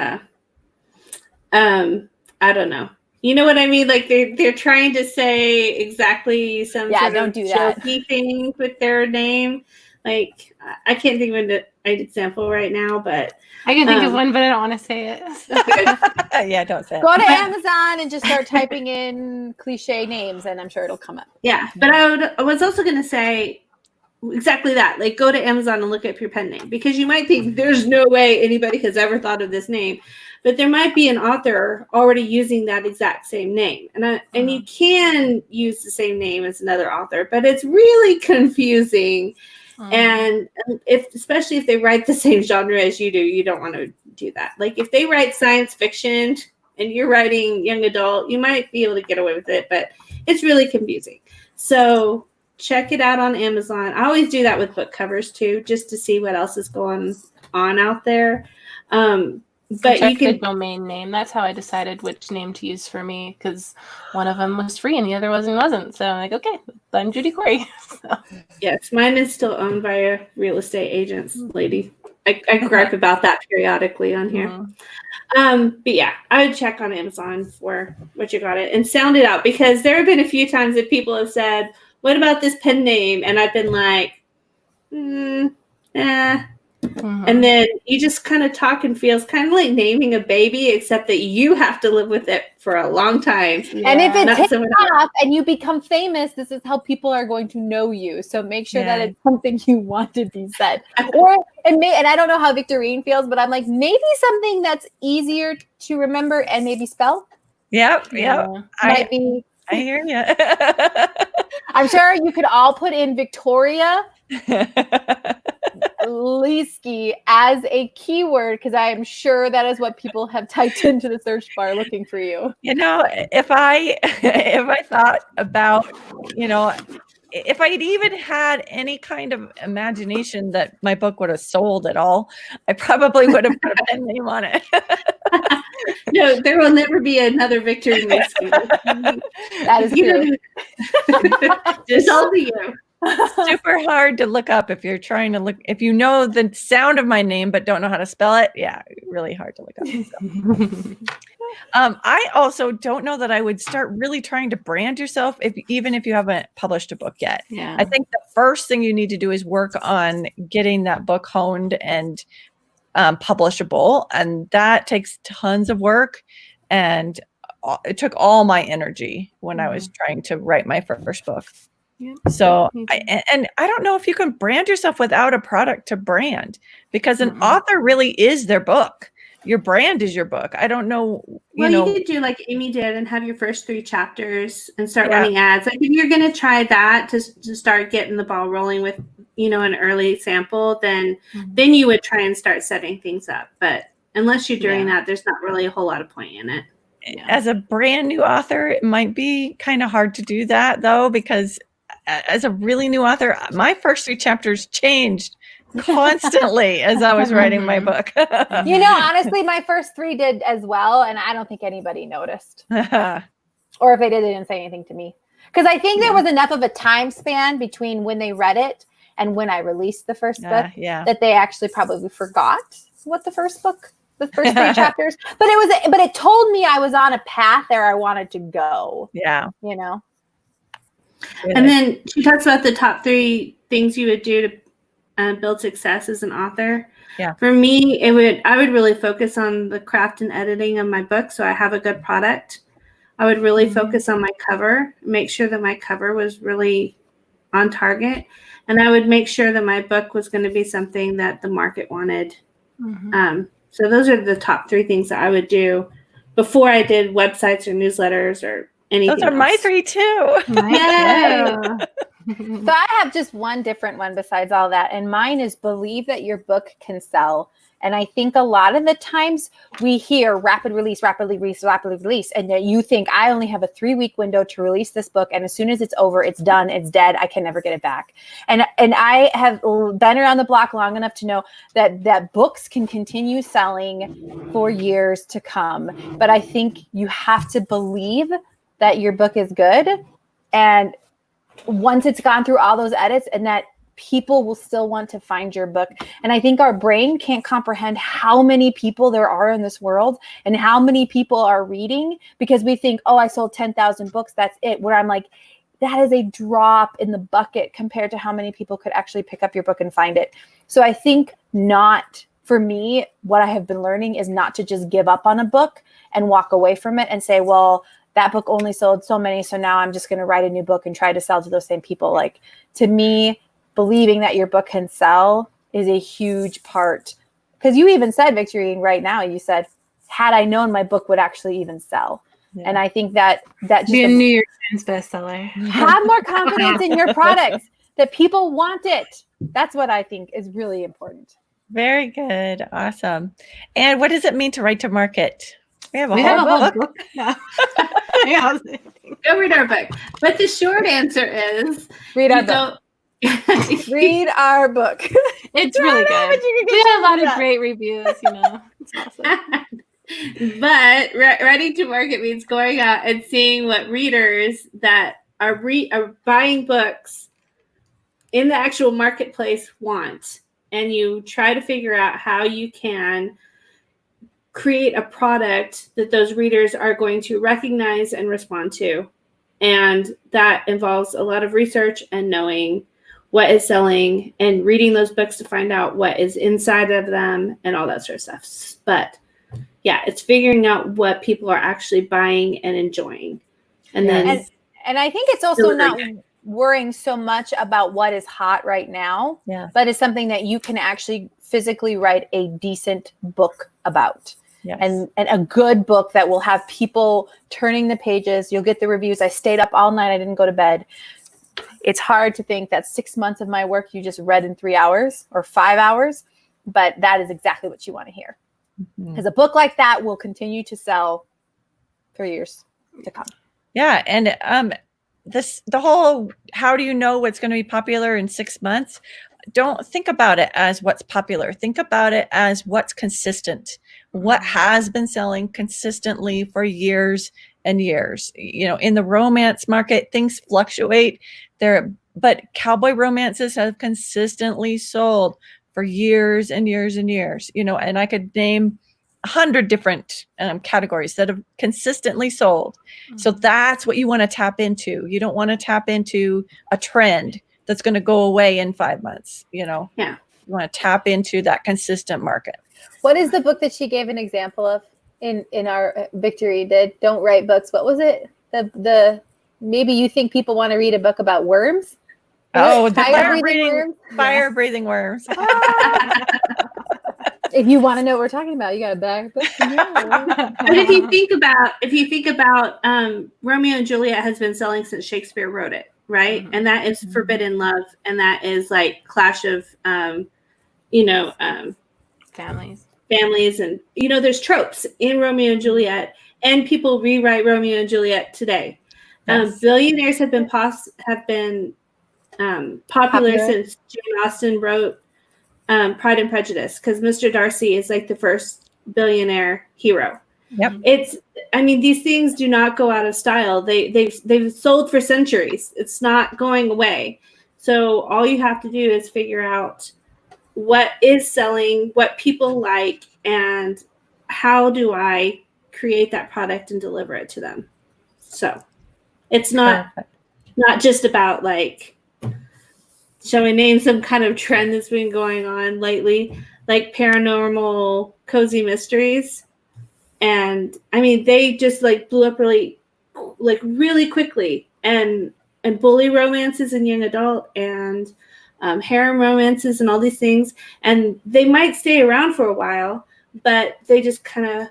I don't know. You know what I mean? Like they're trying to say exactly some sort don't of do that. jokey thing with their name. Like I can't think of an example right now, but I can think of one, but I don't want to say it. So. Yeah, don't say it. Go to Amazon and just start typing in cliche names, and I'm sure it'll come up. Yeah, but I was also going to say exactly that. Like go to Amazon and look up your pen name, because you might think there's no way anybody has ever thought of this name. But there might be an author already using that exact same name. And you can use the same name as another author, but it's really confusing. And especially if they write the same genre as you do, you don't want to do that. Like if they write science fiction and you're writing young adult, you might be able to get away with it, but it's really confusing. So check it out on Amazon. I always do that with book covers too, just to see what else is going on out there. But check you can the domain name. That's how I decided which name to use for me, because one of them was free and the other wasn't. So I'm like, okay, I'm Judy Corey. So. Yes, mine is still owned by a real estate agent lady. I gripe about that periodically on here. But yeah, I would check on Amazon for what you got it and sound it out, because there have been a few times that people have said, what about this pen name? And I've been like, And then you just kind of talk and feels kind of like naming a baby, except that you have to live with it for a long time. And if it takes off and you become famous, this is how people are going to know you. So make sure that it's something you want to be said. And I don't know how Victorine feels, but I'm like, maybe something that's easier to remember and maybe spell. Yep. Might be. I hear you. I'm sure you could all put in Victoria Leesky as a keyword, because I am sure that is what people have typed into the search bar looking for you. You know, if I thought about, if I'd even had any kind of imagination that my book would have sold at all, I probably would have put a pen name on it. No, there will never be another Victory Leesky. That is true. It's all to you. Super hard to look up if you're trying to look, if you know the sound of my name but don't know how to spell it. Yeah, really hard to look up. So. I also don't know that I would start really trying to brand yourself even if you haven't published a book yet. Yeah. I think the first thing you need to do is work on getting that book honed and publishable, and that takes tons of work, and it took all my energy when I was trying to write my first book. Yeah. So I don't know if you can brand yourself without a product to brand, because an author really is their book. your brand is your book. I don't know, Well, you could do like Amy did and have your first 3 chapters and start Yeah. running ads. Like if you're going to try that to start getting the ball rolling with, an early sample, then you would try and start setting things up. But unless you're doing that, there's not really a whole lot of point in it. As a brand new author, it might be kind of hard to do that though, because as a really new author, my first 3 chapters changed constantly as I was writing my book. Honestly, my first 3 did as well, and I don't think anybody noticed. Or if they did, they didn't say anything to me. Because I think there was enough of a time span between when they read it and when I released the first book that they actually probably forgot what the first 3 chapters. But it told me I was on a path there I wanted to go. Yeah. And then she talks about the top 3 things you would do to build success as an author. Yeah. For me, I would really focus on the craft and editing of my book, so I have a good product. I would really focus on my cover, make sure that my cover was really on target, and I would make sure that my book was going to be something that the market wanted. So those are the top 3 things that I would do before I did websites or newsletters or anything. Those are my 3 too. Yay! So I have just one different one besides all that. And mine is believe that your book can sell. And I think a lot of the times we hear rapid release. And that you think I only have a 3-week window to release this book. And as soon as it's over, it's done, it's dead. I can never get it back. And I have been around the block long enough to know that books can continue selling for years to come. But I think you have to believe that your book is good. And once it's gone through all those edits, and that people will still want to find your book. And I think our brain can't comprehend how many people there are in this world and how many people are reading, because we think, I sold 10,000 books. That's it. Where I'm like, that is a drop in the bucket compared to how many people could actually pick up your book and find it. So I think for me, what I have been learning is not to just give up on a book and walk away from it and say, well, that book only sold so many, so now I'm just going to write a new book and try to sell to those same people. Like, to me, believing that your book can sell is a huge part. Because you even said, Victory, right now, you said, had I known my book would actually even sell. Yeah. And I think that just be a New York Times bestseller. Have more confidence in your products, that people want it. That's what I think is really important. Very good. Awesome. And what does it mean to write to market? We have a whole book. Yeah. Go read our book. But the short answer is read our book. Read our book. It's really good. We have a lot of great reviews, It's awesome. But writing to market means going out and seeing what readers that are buying books in the actual marketplace want. And you try to figure out how you can create a product that those readers are going to recognize and respond to. And that involves a lot of research and knowing what is selling and reading those books to find out what is inside of them and all that sort of stuff. But yeah, it's figuring out what people are actually buying and enjoying. And then I think it's also not worrying so much about what is hot right now, but it's something that you can actually physically write a decent book about. Yes. And a good book that will have people turning the pages. You'll get the reviews. I stayed up all night. I didn't go to bed. It's hard to think that 6 months of my work you just read in 3 hours or 5 hours, but that is exactly what you want to hear. Because a book like that will continue to sell for years to come. Yeah. And the whole, how do you know what's going to be popular in 6 months? Don't think about it as what's popular. Think about it as what's consistent, what has been selling consistently for years and years. In the romance market, things fluctuate there, but cowboy romances have consistently sold for years and years and years, and I could name 100 different categories that have consistently sold. So that's what you want to tap into. You don't want to tap into a trend that's going to go away in 5 months. Yeah. You want to tap into that consistent market. What is the book that she gave an example of in our Victory did? Don't write books. What was it? The maybe you think people want to read a book about worms? The fire-breathing worms. If you want to know what we're talking about, you got to back book. But if you think about Romeo and Juliet has been selling since Shakespeare wrote it, right? Mhm. And that is forbidden love, and that is like clash of Families. families, and there's tropes in Romeo and Juliet, and people rewrite Romeo and Juliet today. Yes. Billionaires have been popular since Jane Austen wrote Pride and Prejudice, because Mr. Darcy is like the first billionaire hero. Yep. These things do not go out of style. They've sold for centuries. It's not going away. So all you have to do is figure out what is selling, what people like, and how do I create that product and deliver it to them. So it's not just about like, shall we name some kind of trend that's been going on lately, like paranormal cozy mysteries. And they just like blew up really quickly, and bully romances in young adult, and harem romances, and all these things. And they might stay around for a while, but they just kind of,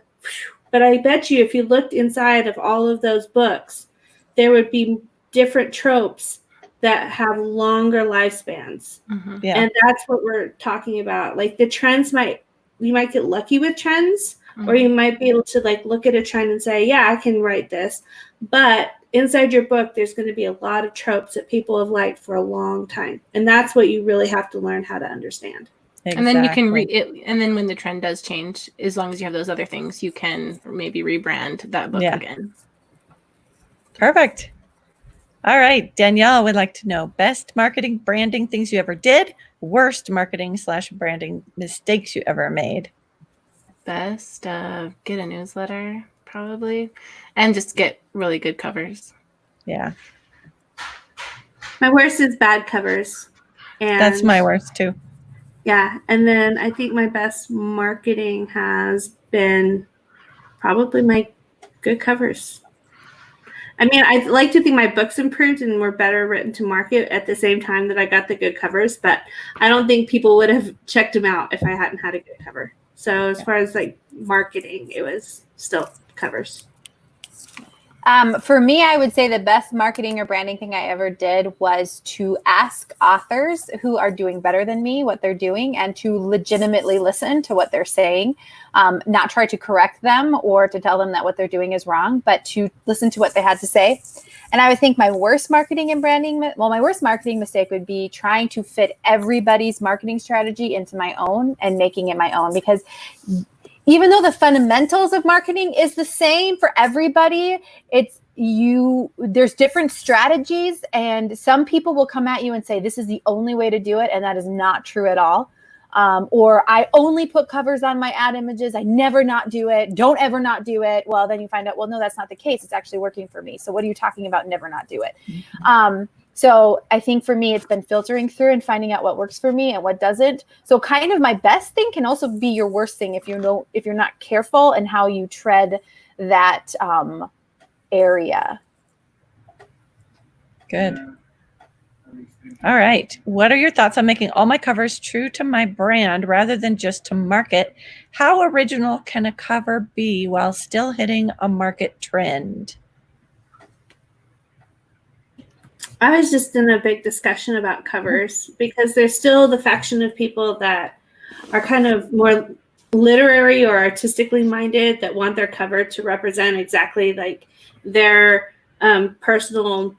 but I bet you if you looked inside of all of those books, there would be different tropes that have longer lifespans. Mhm. Yeah. And that's what we're talking about. Like the trends you might get lucky with trends, or you might be able to like look at a trend and say, yeah, I can write this. But inside your book, there's going to be a lot of tropes that people have liked for a long time. And that's what you really have to learn how to understand. Exactly. And then you can read it, and then when the trend does change, as long as you have those other things, you can maybe rebrand that book again. Perfect. All right. Danielle would like to know best marketing branding things you ever did, worst marketing / branding mistakes you ever made. Best, get a newsletter, probably, and just get really good covers. Yeah. My worst is bad covers. And That's my worst too. Yeah. And then I think my best marketing has been probably my good covers. I'd like to think my books improved and were better written to market at the same time that I got the good covers, but I don't think people would have checked them out if I hadn't had a good cover. So as far as like marketing, it was still covers. For me, I would say the best marketing or branding thing I ever did was to ask authors who are doing better than me what they're doing, and to legitimately listen to what they're saying, not try to correct them or to tell them that what they're doing is wrong, but to listen to what they had to say. And I would think my worst marketing and branding, my worst marketing mistake would be trying to fit everybody's marketing strategy into my own and making it my own, because even though the fundamentals of marketing is the same for everybody, there's different strategies, and some people will come at you and say, this is the only way to do it. And that is not true at all. Or I only put covers on my ad images. I never not do it. Don't ever not do it. Well, then you find out, well, no, that's not the case. It's actually working for me. So what are you talking about? Never not do it. So I think for me, it's been filtering through and finding out what works for me and what doesn't. So kind of my best thing can also be your worst thing if you're not careful in how you tread that area. Good. All right. What are your thoughts on making all my covers true to my brand rather than just to market? How original can a cover be while still hitting a market trend? I was just in a big discussion about covers, because there's still the faction of people that are kind of more literary or artistically minded that want their cover to represent exactly like their personal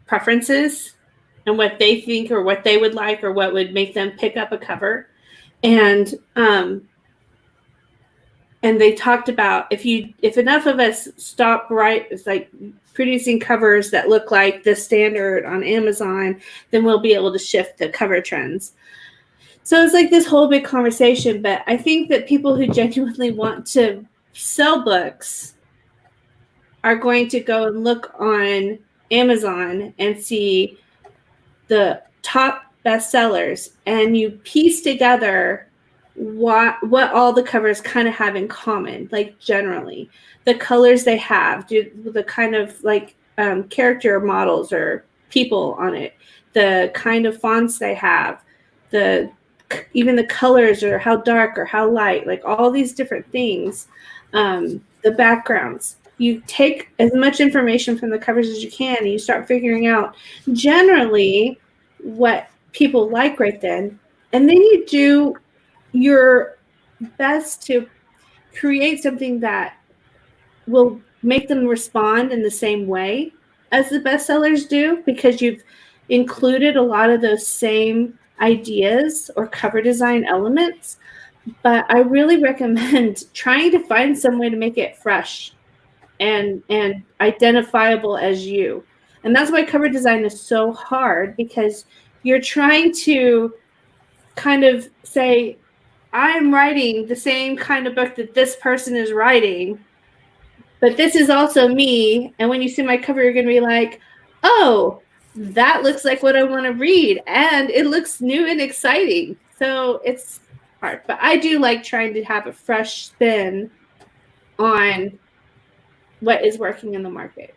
preferences and what they think or what they would like or what would make them pick up a cover. And they talked about if enough of us stop it's like producing covers that look like the standard on Amazon, then we'll be able to shift the cover trends. So it's like this whole big conversation, but I think that people who genuinely want to sell books are going to go and look on Amazon and see the top bestsellers, and you piece together what all the covers kind of have in common, like generally the colors they have, the kind of like character models or people on it, the kind of fonts they have, the even the colors or how dark or how light, like all these different things, the backgrounds. You take as much information from the covers as you can, and you start figuring out generally what people like right then. And then you do your best to create something that will make them respond in the same way as the bestsellers do, because you've included a lot of those same ideas or cover design elements. But I really recommend trying to find some way to make it fresh and identifiable as you. And that's why cover design is so hard, because you're trying to kind of say, I'm writing the same kind of book that this person is writing, but this is also me. And when you see my cover, you're going to be like, oh, that looks like what I want to read. And it looks new and exciting. So it's hard. But I do like trying to have a fresh spin on what is working in the market.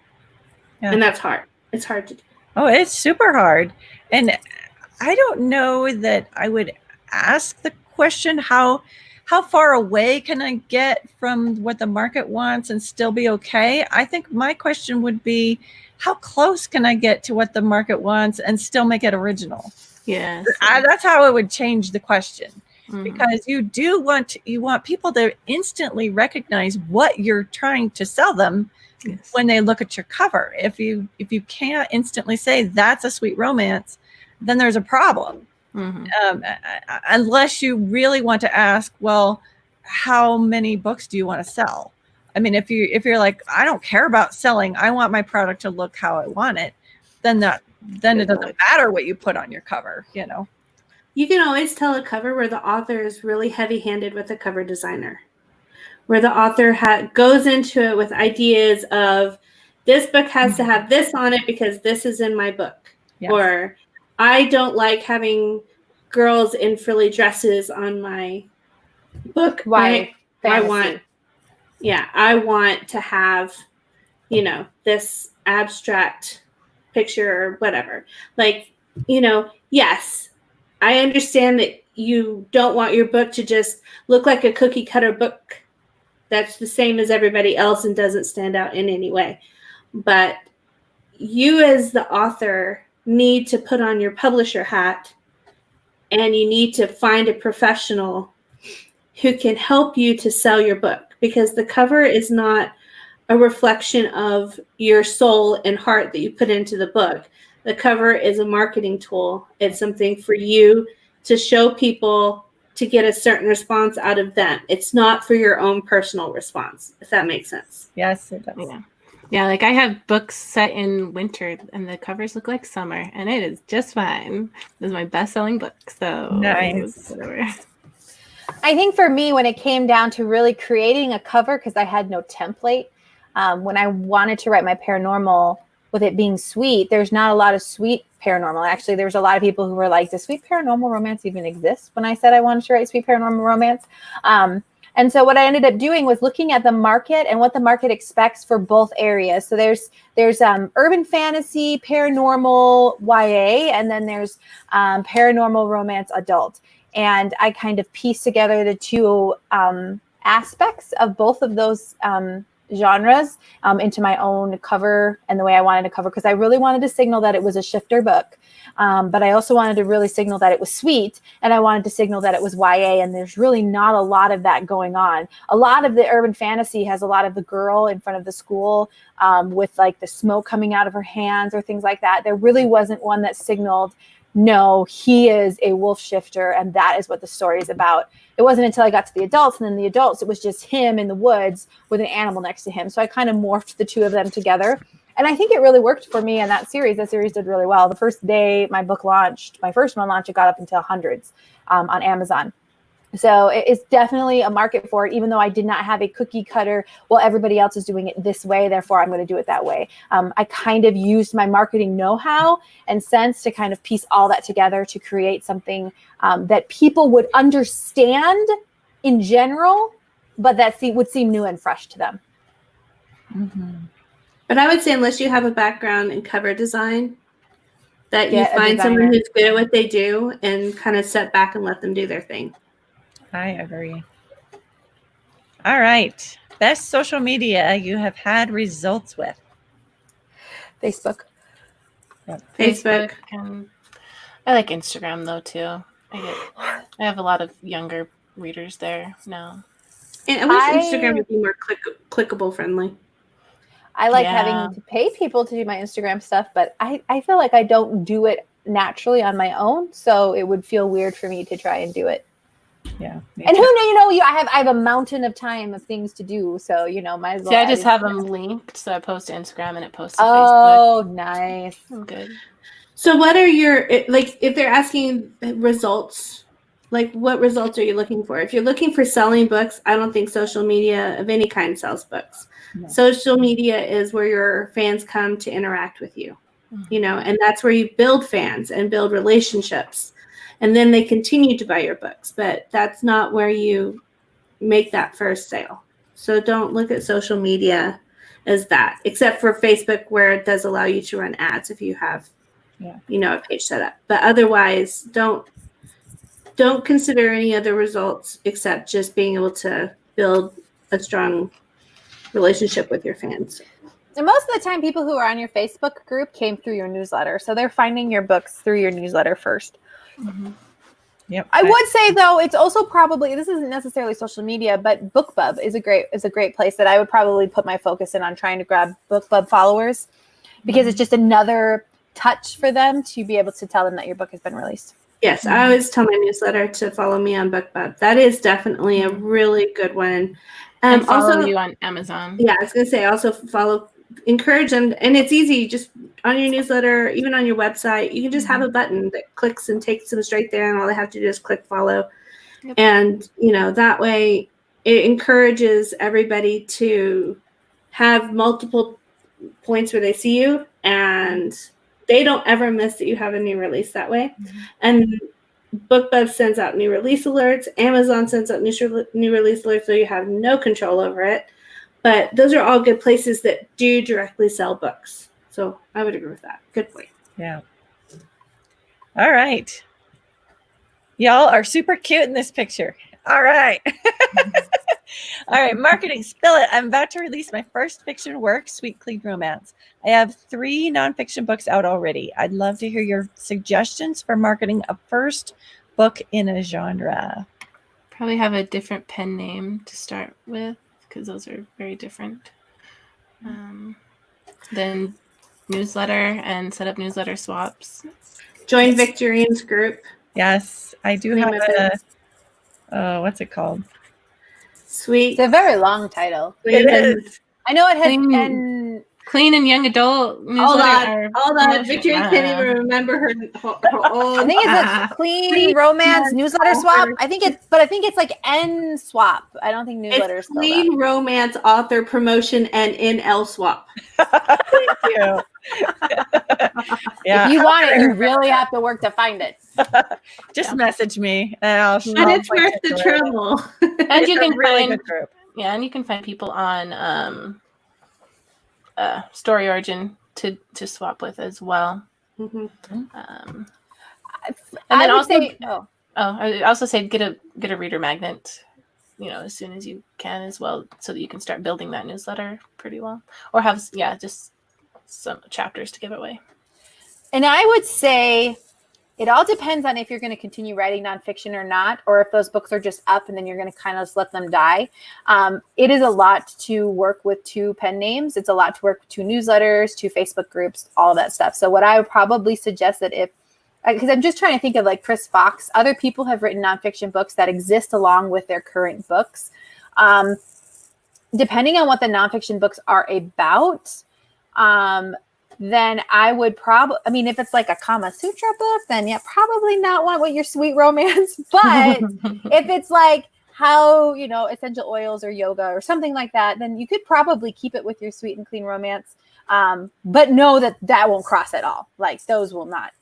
Yeah. And that's hard. It's hard to do. Oh, it's super hard. And I don't know that I would ask the question, how far away can I get from what the market wants and still be okay? I think my question would be, how close can I get to what the market wants and still make it original? Yes. That's how I would change the question. Mhm. Because you want people to instantly recognize what you're trying to sell them Yes. when they look at your cover. If you can't instantly say that's a sweet romance, then there's a problem. Mhm. Unless you really want to ask, well, how many books do you want to sell? I mean, if you're like, I don't care about selling, I want my product to look how I want it, then it doesn't matter what you put on your cover, you know. You can always tell a cover where the author is really heavy-handed with the cover designer, where the author goes into it with ideas of, this book has to have this on it because this is in my book. Yes. Or I don't like having girls in frilly dresses on my book. Why? I want to have, this abstract picture or whatever. Like, yes, I understand that you don't want your book to just look like a cookie cutter book that's the same as everybody else and doesn't stand out in any way. But you as the author need to put on your publisher hat, and you need to find a professional who can help you to sell your book, because the cover is not a reflection of your soul and heart that you put into the book. The cover is a marketing tool. It's something for you to show people to get a certain response out of them. It's not for your own personal response, if that makes sense. Yes, it does. Yeah. Yeah, like I have books set in winter and the covers look like summer, and it is just fine. This is my best-selling book, so Nice. whatever. I think for me, when it came down to really creating a cover, because I had no template, when I wanted to write my paranormal with it being sweet, there's not a lot of sweet paranormal. Actually, there's a lot of people who were like, does sweet paranormal romance even exist? When I said I wanted to write sweet paranormal romance. And so what I ended up doing was looking at the market and what the market expects for both areas. So there's urban fantasy, paranormal, YA, and then there's paranormal romance adult. And I kind of pieced together the two aspects of both of those genres into my own cover and the way I wanted to cover, because I really wanted to signal that it was a shifter book. But I also wanted to really signal that it was sweet, and I wanted to signal that it was YA, and there's really not a lot of that going on. A lot of the urban fantasy has a lot of the girl in front of the school with like the smoke coming out of her hands or things like that. There really wasn't one that signaled, no, he is a wolf shifter, and that is what the story is about. It wasn't until I got to the adults, and then the adults, it was just him in the woods with an animal next to him. So I kind of morphed the two of them together. And I think it really worked for me in that series. That series did really well. The first day my book launched, my first one launched, it got up into hundreds on Amazon. So it's definitely a market for it, even though I did not have a cookie cutter, well, everybody else is doing it this way, therefore I'm going to do it that way. I kind of used my marketing know-how and sense to kind of piece all that together to create something that people would understand in general, but that would seem new and fresh to them. Mm-hmm. But I would say, unless you have a background in cover design, that you Get a find someone designer. who's good at what they do and kind of step back and let them do their thing. I agree. All right. Best social media you have had results with. Facebook. Facebook. And I like Instagram though too. I have a lot of younger readers there now. And I wish Instagram would be more clickable friendly. I like Yeah. having to pay people to do my Instagram stuff, but I feel like I don't do it naturally on my own. So it would feel weird for me to try and do it. Yeah. me And too. who I have a mountain of time of things to do. So, might as well. See, I just add have Instagram. them linked, so I post to Instagram and it posts to Facebook. Oh, nice. I'm good. So what are your, like, if they're asking results, like what results are you looking for? If you're looking for selling books, I don't think social media of any kind sells books. No. Social media is where your fans come to interact with you, Mhm. and that's where you build fans and build relationships. And then they continue to buy your books, but that's not where you make that first sale. So don't look at social media as that, except for Facebook, where it does allow you to run ads if you have, a page set up. But otherwise, don't consider any other results except just being able to build a strong relationship with your fans. And most of the time, people who are on your Facebook group came through your newsletter. So they're finding your books through your newsletter first. Mhm. Yep. I would say though, it's also probably, this isn't necessarily social media, but BookBub is a great place that I would probably put my focus in on trying to grab BookBub followers, because it's just another touch for them to be able to tell them that your book has been released. Yes, I always tell my newsletter to follow me on BookBub. That is definitely a really good one. And follow Also, you on Amazon. yeah, I was going to say also encourage them. And it's easy, just on your newsletter, even on your website, you can just have a button that clicks and takes them straight there. And all they have to do is click follow. Yep. And, that way it encourages everybody to have multiple points where they see you, and they don't ever miss that you have a new release that way. And BookBub sends out new release alerts. Amazon sends out new release alerts, so you have no control over it. But those are all good places that do directly sell books. So I would agree with that. Good point. Yeah. All right. Y'all are super cute in this picture. All right. All right. Marketing, spill it. I'm about to release my first fiction work, Sweet Clean Romance. I have 3 nonfiction books out already. I'd love to hear your suggestions for marketing a first book in a genre. Probably have a different pen name to start with, because those are very different. Then newsletter and set up newsletter swaps. Join Victorine's group. Yes, I do have what's it called? Sweet. It's a very long title. It is. I know it has Clean and young adult newsletter. Hold on. Victorine can't even remember her old. I think it's a clean romance newsletter swap. I think it's like N swap. I don't think newsletter is It's Clean Romance Author Promotion and NL Swap. Thank you. Yeah. If you want it, you really have to work to find it. Just message me and I'll But it's worth the trouble. And you can really find good group. Yeah, and you can find people on Story Origin to swap with as well. Mhm. And I then would also, say, I also say get a reader magnet, as soon as you can as well, so that you can start building that newsletter pretty well, or have just some chapters to give away. and I would say it all depends on if you're going to continue writing nonfiction or not, or if those books are just up and then you're going to kind of just let them die. It is a lot to work with 2 pen names. It's a lot to work with 2 newsletters, 2 Facebook groups, all of that stuff. So what I would probably suggest that because I'm just trying to think of like Chris Fox, other people have written nonfiction books that exist along with their current books. Depending on what the nonfiction books are about, then I would probably, if it's like a Kama Sutra book, then probably not want with your sweet romance. But if it's like how, essential oils or yoga or something like that, then you could probably keep it with your sweet and clean romance. But know that won't cross at all. Like those will not.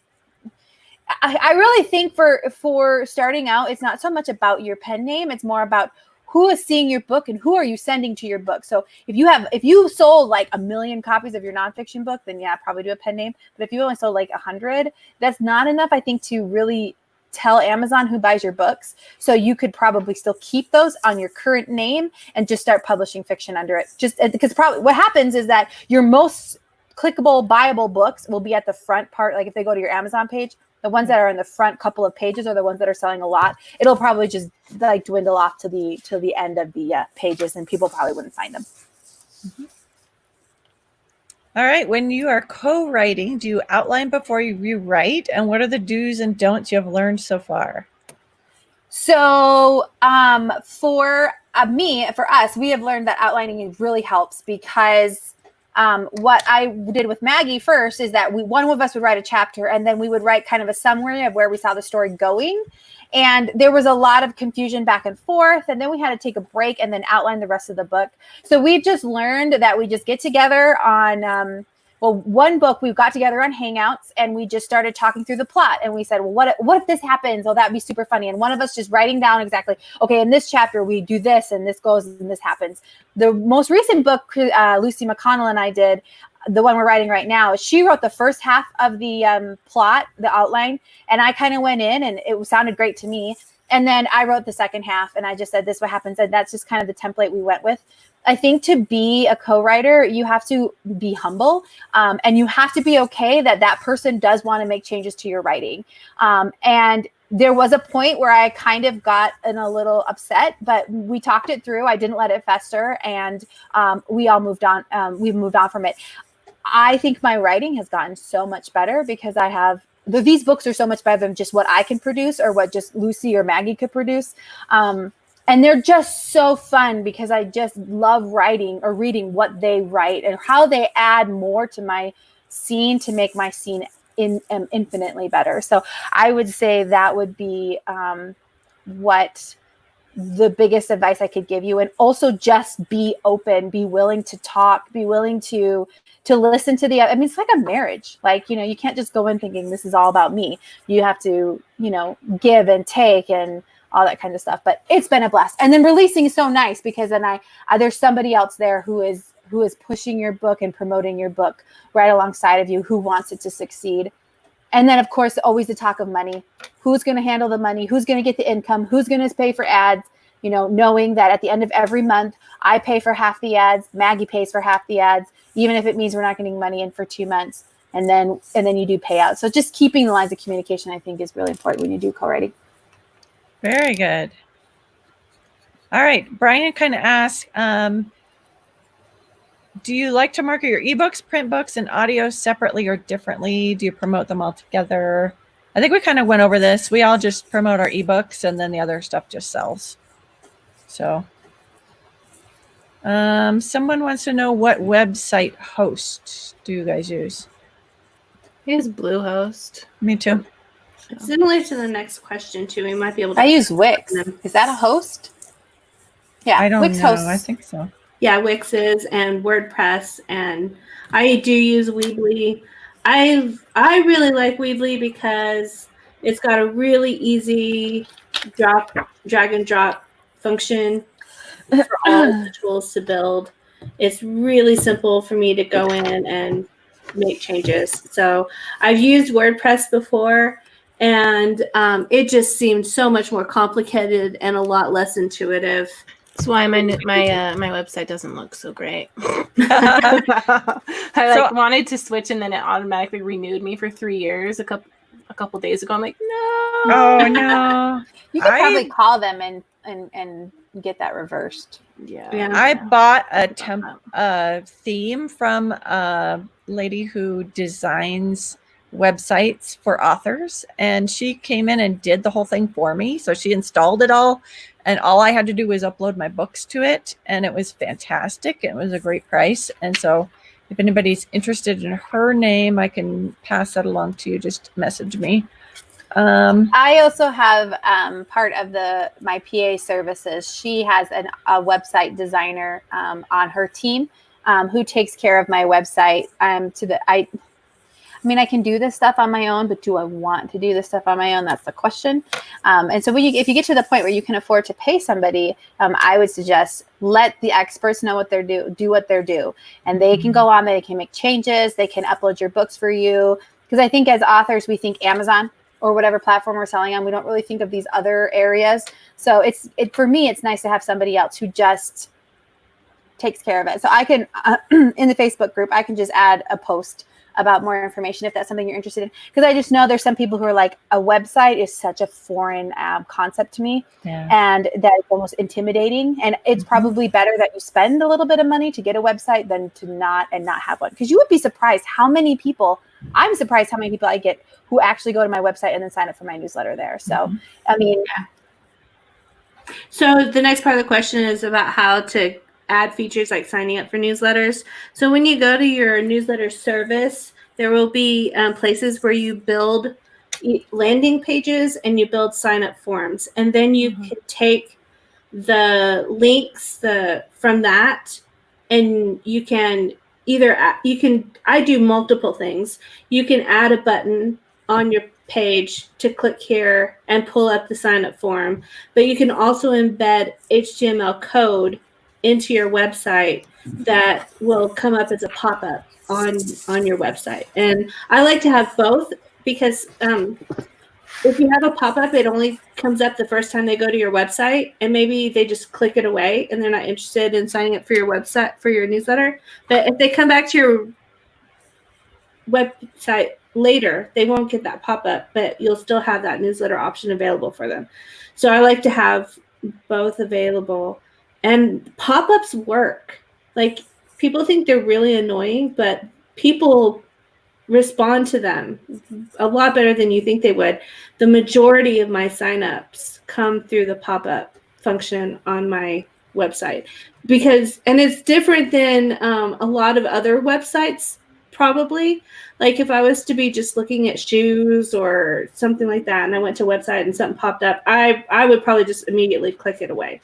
I really think for starting out, it's not so much about your pen name. It's more about who is seeing your book and who are you sending to your book? So if you sold like 1 million copies of your nonfiction book, then yeah, probably do a pen name. But if you only sold like 100, that's not enough, I think, to really tell Amazon who buys your books. So you could probably still keep those on your current name and just start publishing fiction under it. Just because probably what happens is that your most clickable, buyable books will be at the front part. Like if they go to your Amazon page, the ones that are in the front couple of pages are the ones that are selling a lot. It'll probably just like dwindle off to the end of the pages, and people probably wouldn't find them. Mm-hmm. All right. When you are co-writing, do you outline before you write? And what are the do's and don'ts you have learned so far? So for us, we have learned that outlining really helps because what I did with Maggie first is that one of us would write a chapter, and then we would write kind of a summary of where we saw the story going. And there was a lot of confusion back and forth. And then we had to take a break and then outline the rest of the book. So we've just learned that we just get together on, one book we got together on Hangouts, and we just started talking through the plot. And we said, well, what if this happens? Oh, that'd be super funny. And one of us just writing down exactly, okay, in this chapter, we do this and this goes and this happens. The most recent book, Lucy McConnell and I did, the one we're writing right now, she wrote the first half of the plot, the outline, and I kind of went in and it sounded great to me. And then I wrote the second half and I just said, this is what happens. And that's just kind of the template we went with. I think to be a co-writer, you have to be humble and you have to be okay that person does want to make changes to your writing. And there was a point where I kind of got a little upset, but we talked it through. I didn't let it fester, and we all moved on. We've moved on from it. I think my writing has gotten so much better because I have these books are so much better than just what I can produce or what just Lucy or Maggie could produce. And they're just so fun because I just love writing or reading what they write and how they add more to my scene to make my scene infinitely better. So I would say that would be what the biggest advice I could give you. And also just be open, be willing to talk, be willing to listen to the, I mean, it's like a marriage. Like, you can't just go in thinking this is all about me. You have to, give and take and all that kind of stuff. But it's been a blast. And then releasing is so nice because then there's somebody else there who is pushing your book and promoting your book right alongside of you, who wants it to succeed. And then, of course, always the talk of money. Who's going to handle the money? Who's going to get the income? Who's going to pay for ads? Knowing that at the end of every month, I pay for half the ads, Maggie pays for half the ads, even if it means we're not getting money in for 2 months. And then you do payouts. So just keeping the lines of communication, I think, is really important when you do co-writing. Very good. All right. Brian kind of asked, do you like to market your ebooks, print books, and audio separately or differently? Do you promote them all together? I think we kind of went over this. We all just promote our ebooks and then the other stuff just sells. So someone wants to know what website host do you guys use? I use Bluehost. Me too. Similar to the next question too, we might be able to. I use Wix. Is that a host? Yeah, I don't Wix know. hosts. I think so. Yeah, Wix is, and WordPress, and I do use Weebly. I really like Weebly because it's got a really easy drag and drop function for all the tools to build. It's really simple for me to go in and make changes. So I've used WordPress before, and it just seemed so much more complicated and a lot less intuitive. That's why my website doesn't look so great. I wanted to switch, and then it automatically renewed me for 3 years a couple days ago. I'm like, no. Oh no. You could probably call them and get that reversed. Yeah. I bought a theme from a lady who designs websites for authors, and she came in and did the whole thing for me. So she installed it all, and all I had to do was upload my books to it, and it was fantastic. It was a great price. And so if anybody's interested in her name, I can pass that along to you. Just message me. I also have part of my PA services. She has a website designer on her team who takes care of my website. mean, I can do this stuff on my own, but do I want to do this stuff on my own? That's the question. And so if you get to the point where you can afford to pay somebody, I would suggest let the experts know what they're do what they're due. And they can go on there, they can make changes, they can upload your books for you. Because I think as authors, we think Amazon or whatever platform we're selling on. We don't really think of these other areas. So for me, it's nice to have somebody else who just takes care of it. So I can, in the Facebook group, I can just add a post about more information if that's something you're interested in. Because I just know there's some people who are like, a website is such a foreign concept to me. Yeah. And that's almost intimidating. And it's probably better that you spend a little bit of money to get a website than to not have one. Because you would be surprised I'm surprised how many people I get who actually go to my website and then sign up for my newsletter there. So, I mean. So the next part of the question is about how to add features like signing up for newsletters. So when you go to your newsletter service, there will be places where you build landing pages and you build sign up forms. And then you can take the links from that, and you can I do multiple things. You can add a button on your page to click here and pull up the sign up form, but you can also embed HTML code into your website that will come up as a pop-up on your website. And I like to have both because if you have a pop-up, it only comes up the first time they go to your website, and maybe they just click it away and they're not interested in signing up for your website, for your newsletter. But if they come back to your website later, they won't get that pop-up, but you'll still have that newsletter option available for them. So I like to have both available. And pop-ups work. Like, people think they're really annoying, but people respond to them a lot better than you think they would. The majority of my signups come through the pop-up function on my website and it's different than a lot of other websites probably. Like if I was to be just looking at shoes or something like that and I went to a website and something popped up, I would probably just immediately click it away.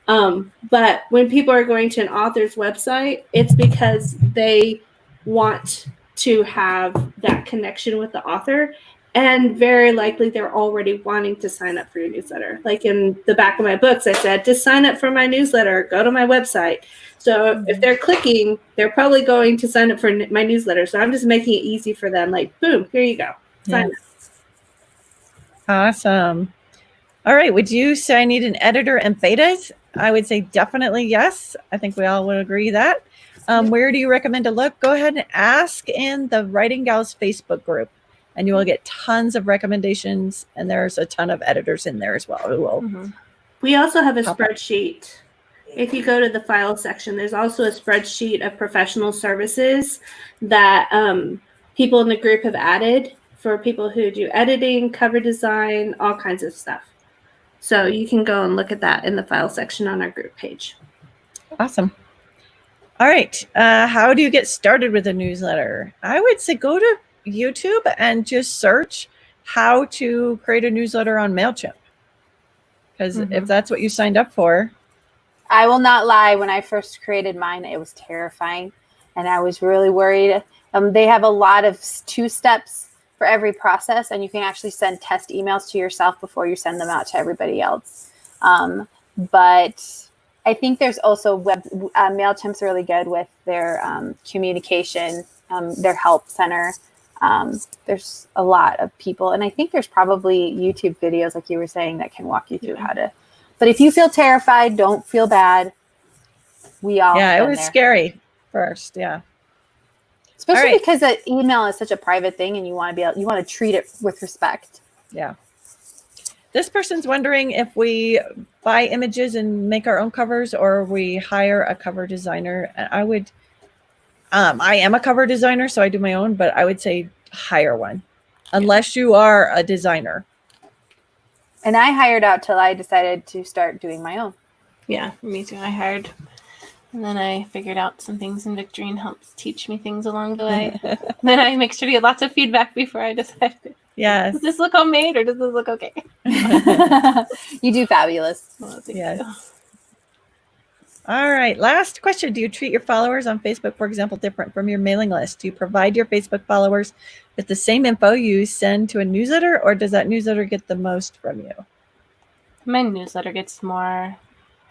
But when people are going to an author's website, it's because they want to have that connection with the author, and very likely they're already wanting to sign up for your newsletter. Like in the back of my books, I said, to sign up for my newsletter, go to my website. So if they're clicking, they're probably going to sign up for my newsletter. So I'm just making it easy for them. Like, boom, here you go. Sign up. Awesome. All right. Would you say I need an editor and betas? I would say definitely yes. I think we all would agree that. Where do you recommend to look? Go ahead and ask in the Writing Gals Facebook group, and you will get tons of recommendations. And there's a ton of editors in there as well who will. We also have a spreadsheet. If you go to the file section, there's also a spreadsheet of professional services that people in the group have added for people who do editing, cover design, all kinds of stuff. So you can go and look at that in the file section on our group page. Awesome. All right. How do you get started with a newsletter? I would say go to YouTube and just search how to create a newsletter on MailChimp. Because if that's what you signed up for. I will not lie. When I first created mine, it was terrifying. And I was really worried. They have a lot of 2 steps for every process. And you can actually send test emails to yourself before you send them out to everybody else. But I think there's also MailChimp's really good with their communication, their help center. There's a lot of people. And I think there's probably YouTube videos, like you were saying, that can walk you through how to. But if you feel terrified, don't feel bad. We all. Yeah, it was scary first. Yeah. Especially because the email is such a private thing and you want to treat it with respect. Yeah. This person's wondering if we buy images and make our own covers or we hire a cover designer. I would, I am a cover designer, so I do my own, but I would say hire one unless you are a designer. And I hired out till I decided to start doing my own. Yeah, me too. I hired. And then I figured out some things, and Victorine helps teach me things along the way. Then I make sure to get lots of feedback before I decide. Yes. Does this look homemade or does this look okay? You do fabulous. Well, yes. All right. Last question. Do you treat your followers on Facebook, for example, different from your mailing list? Do you provide your Facebook followers with the same info you send to a newsletter, or does that newsletter get the most from you? My newsletter gets more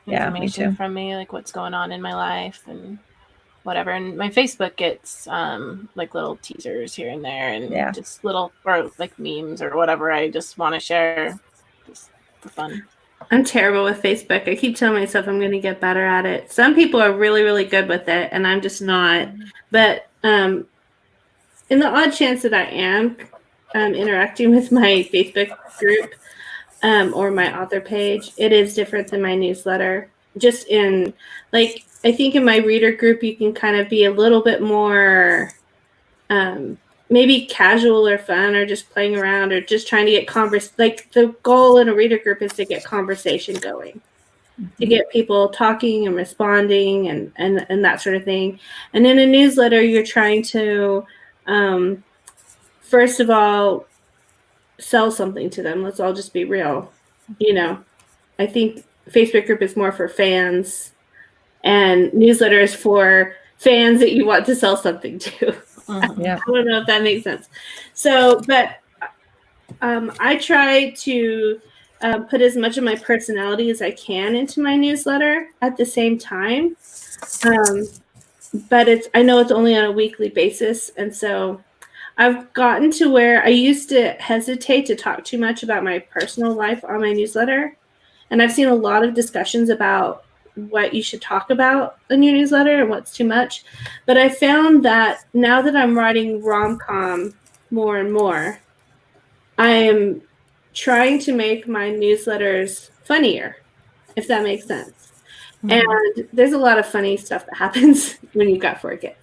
Yeah, me information too. from me, like what's going on in my life and whatever. And my Facebook gets like little teasers here and there and just little, or like memes or whatever I just want to share just for fun. I'm terrible with Facebook. I keep telling myself I'm going to get better at it. Some people are really, really good with it, and I'm just not. But in the odd chance that I am interacting with my Facebook group or my author page, it is different than my newsletter. Just in, like, I think in my reader group, you can kind of be a little bit more maybe casual or fun or just playing around or just trying to get like the goal in a reader group is to get conversation going, to get people talking and responding and that sort of thing. And in a newsletter, you're trying to, first of all, sell something to them. Let's all just be real. I think Facebook group is more for fans and newsletter is for fans that you want to sell something to. Yeah. I don't know if that makes sense. So, but I try to put as much of my personality as I can into my newsletter at the same time. But I know it's only on a weekly basis. And so I've gotten to where I used to hesitate to talk too much about my personal life on my newsletter. And I've seen a lot of discussions about what you should talk about in your newsletter and what's too much. But I found that now that I'm writing rom-com more and more, I am trying to make my newsletters funnier, if that makes sense. Mm-hmm. And there's a lot of funny stuff that happens when you've got 4 kids.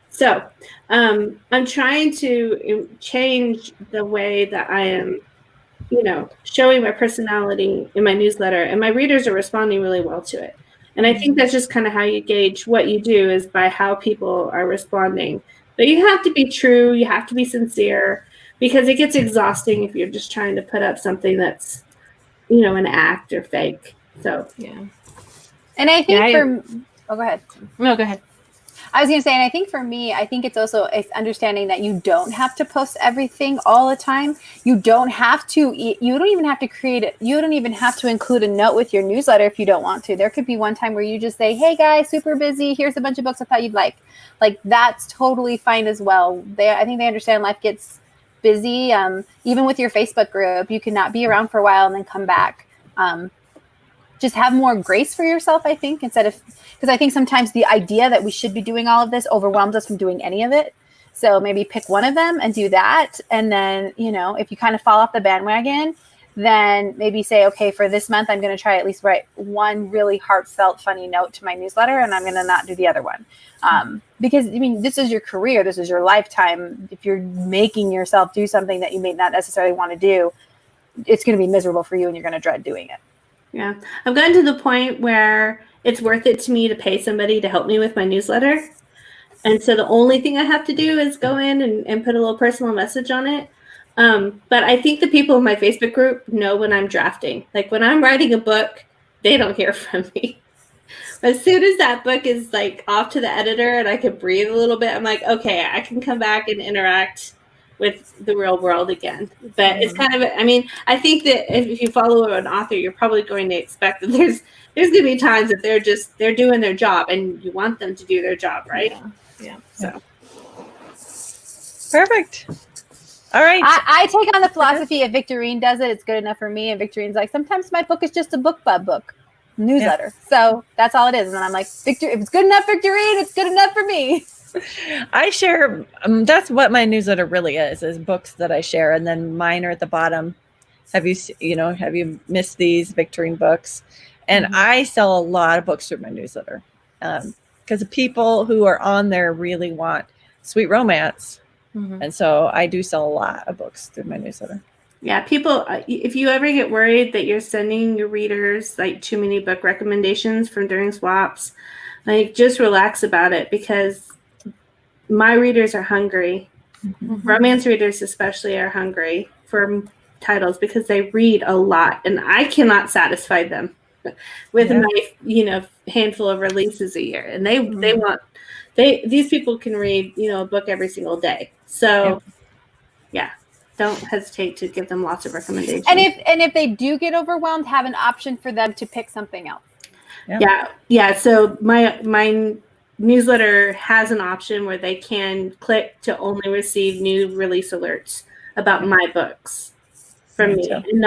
So I'm trying to change the way that I am, showing my personality in my newsletter, and my readers are responding really well to it. And I think that's just kind of how you gauge what you do is by how people are responding. But you have to be true. You have to be sincere because it gets exhausting if you're just trying to put up something that's, an act or fake. So, yeah. And I think go ahead. No, go ahead. I was going to say, and I think for me, I think it's understanding that you don't have to post everything all the time. You don't have to, you don't even have to create it. You don't even have to include a note with your newsletter if you don't want to. There could be one time where you just say, hey guys, super busy. Here's a bunch of books I thought you'd like. Like that's totally fine as well. I think they understand life gets busy. Even with your Facebook group, you cannot be around for a while and then come back. Just have more grace for yourself, I think, because I think sometimes the idea that we should be doing all of this overwhelms us from doing any of it. So maybe pick one of them and do that. And then, if you kind of fall off the bandwagon, then maybe say, okay, for this month, I'm going to try at least write one really heartfelt, funny note to my newsletter, and I'm going to not do the other one. Because, this is your career. This is your lifetime. If you're making yourself do something that you may not necessarily want to do, it's going to be miserable for you and you're going to dread doing it. Yeah. I've gotten to the point where it's worth it to me to pay somebody to help me with my newsletter. And so the only thing I have to do is go in and put a little personal message on it. But I think the people in my Facebook group know when I'm drafting. Like when I'm writing a book, they don't hear from me. As soon as that book is like off to the editor and I can breathe a little bit, I'm like, okay, I can come back and interact with the real world again. But it's kind of, I think that if you follow an author, you're probably going to expect that there's going to be times that they're doing their job and you want them to do their job, right? Yeah. So perfect. All right. I take on the philosophy if Victorine does it, it's good enough for me. And Victorine's like, sometimes my book is just a book club book newsletter. Yeah. So that's all it is. And then I'm like, if it's good enough, Victorine, it's good enough for me. I share, that's what my newsletter really is books that I share. And then mine are at the bottom. Have you missed these Victorine books? And I sell a lot of books through my newsletter because the people who are on there really want sweet romance. And so I do sell a lot of books through my newsletter. Yeah, people, if you ever get worried that you're sending your readers like too many book recommendations from during swaps, like just relax about it because my readers are hungry. Romance readers especially are hungry for titles because they read a lot and I cannot satisfy them. with Yeah. my handful of releases a year, and these people can read a book every single day. So yeah, don't hesitate to give them lots of recommendations. And if they do get overwhelmed, have an option for them to pick something else. Yeah. So my newsletter has an option where they can click to only receive new release alerts about my books from me, and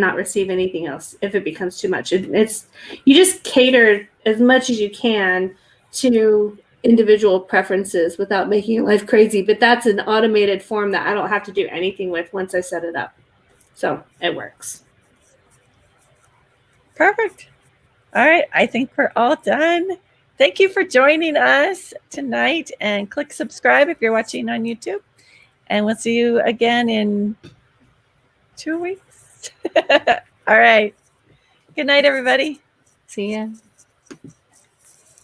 not receive anything else if it becomes too much. It's you just cater as much as you can to individual preferences without making life crazy. But that's an automated form that I don't have to do anything with once I set it up. So it works. Perfect. All right. I think we're all done. Thank you for joining us tonight, and click subscribe if you're watching on YouTube. And we'll see you again in 2 weeks. All right. Good night, everybody. See ya.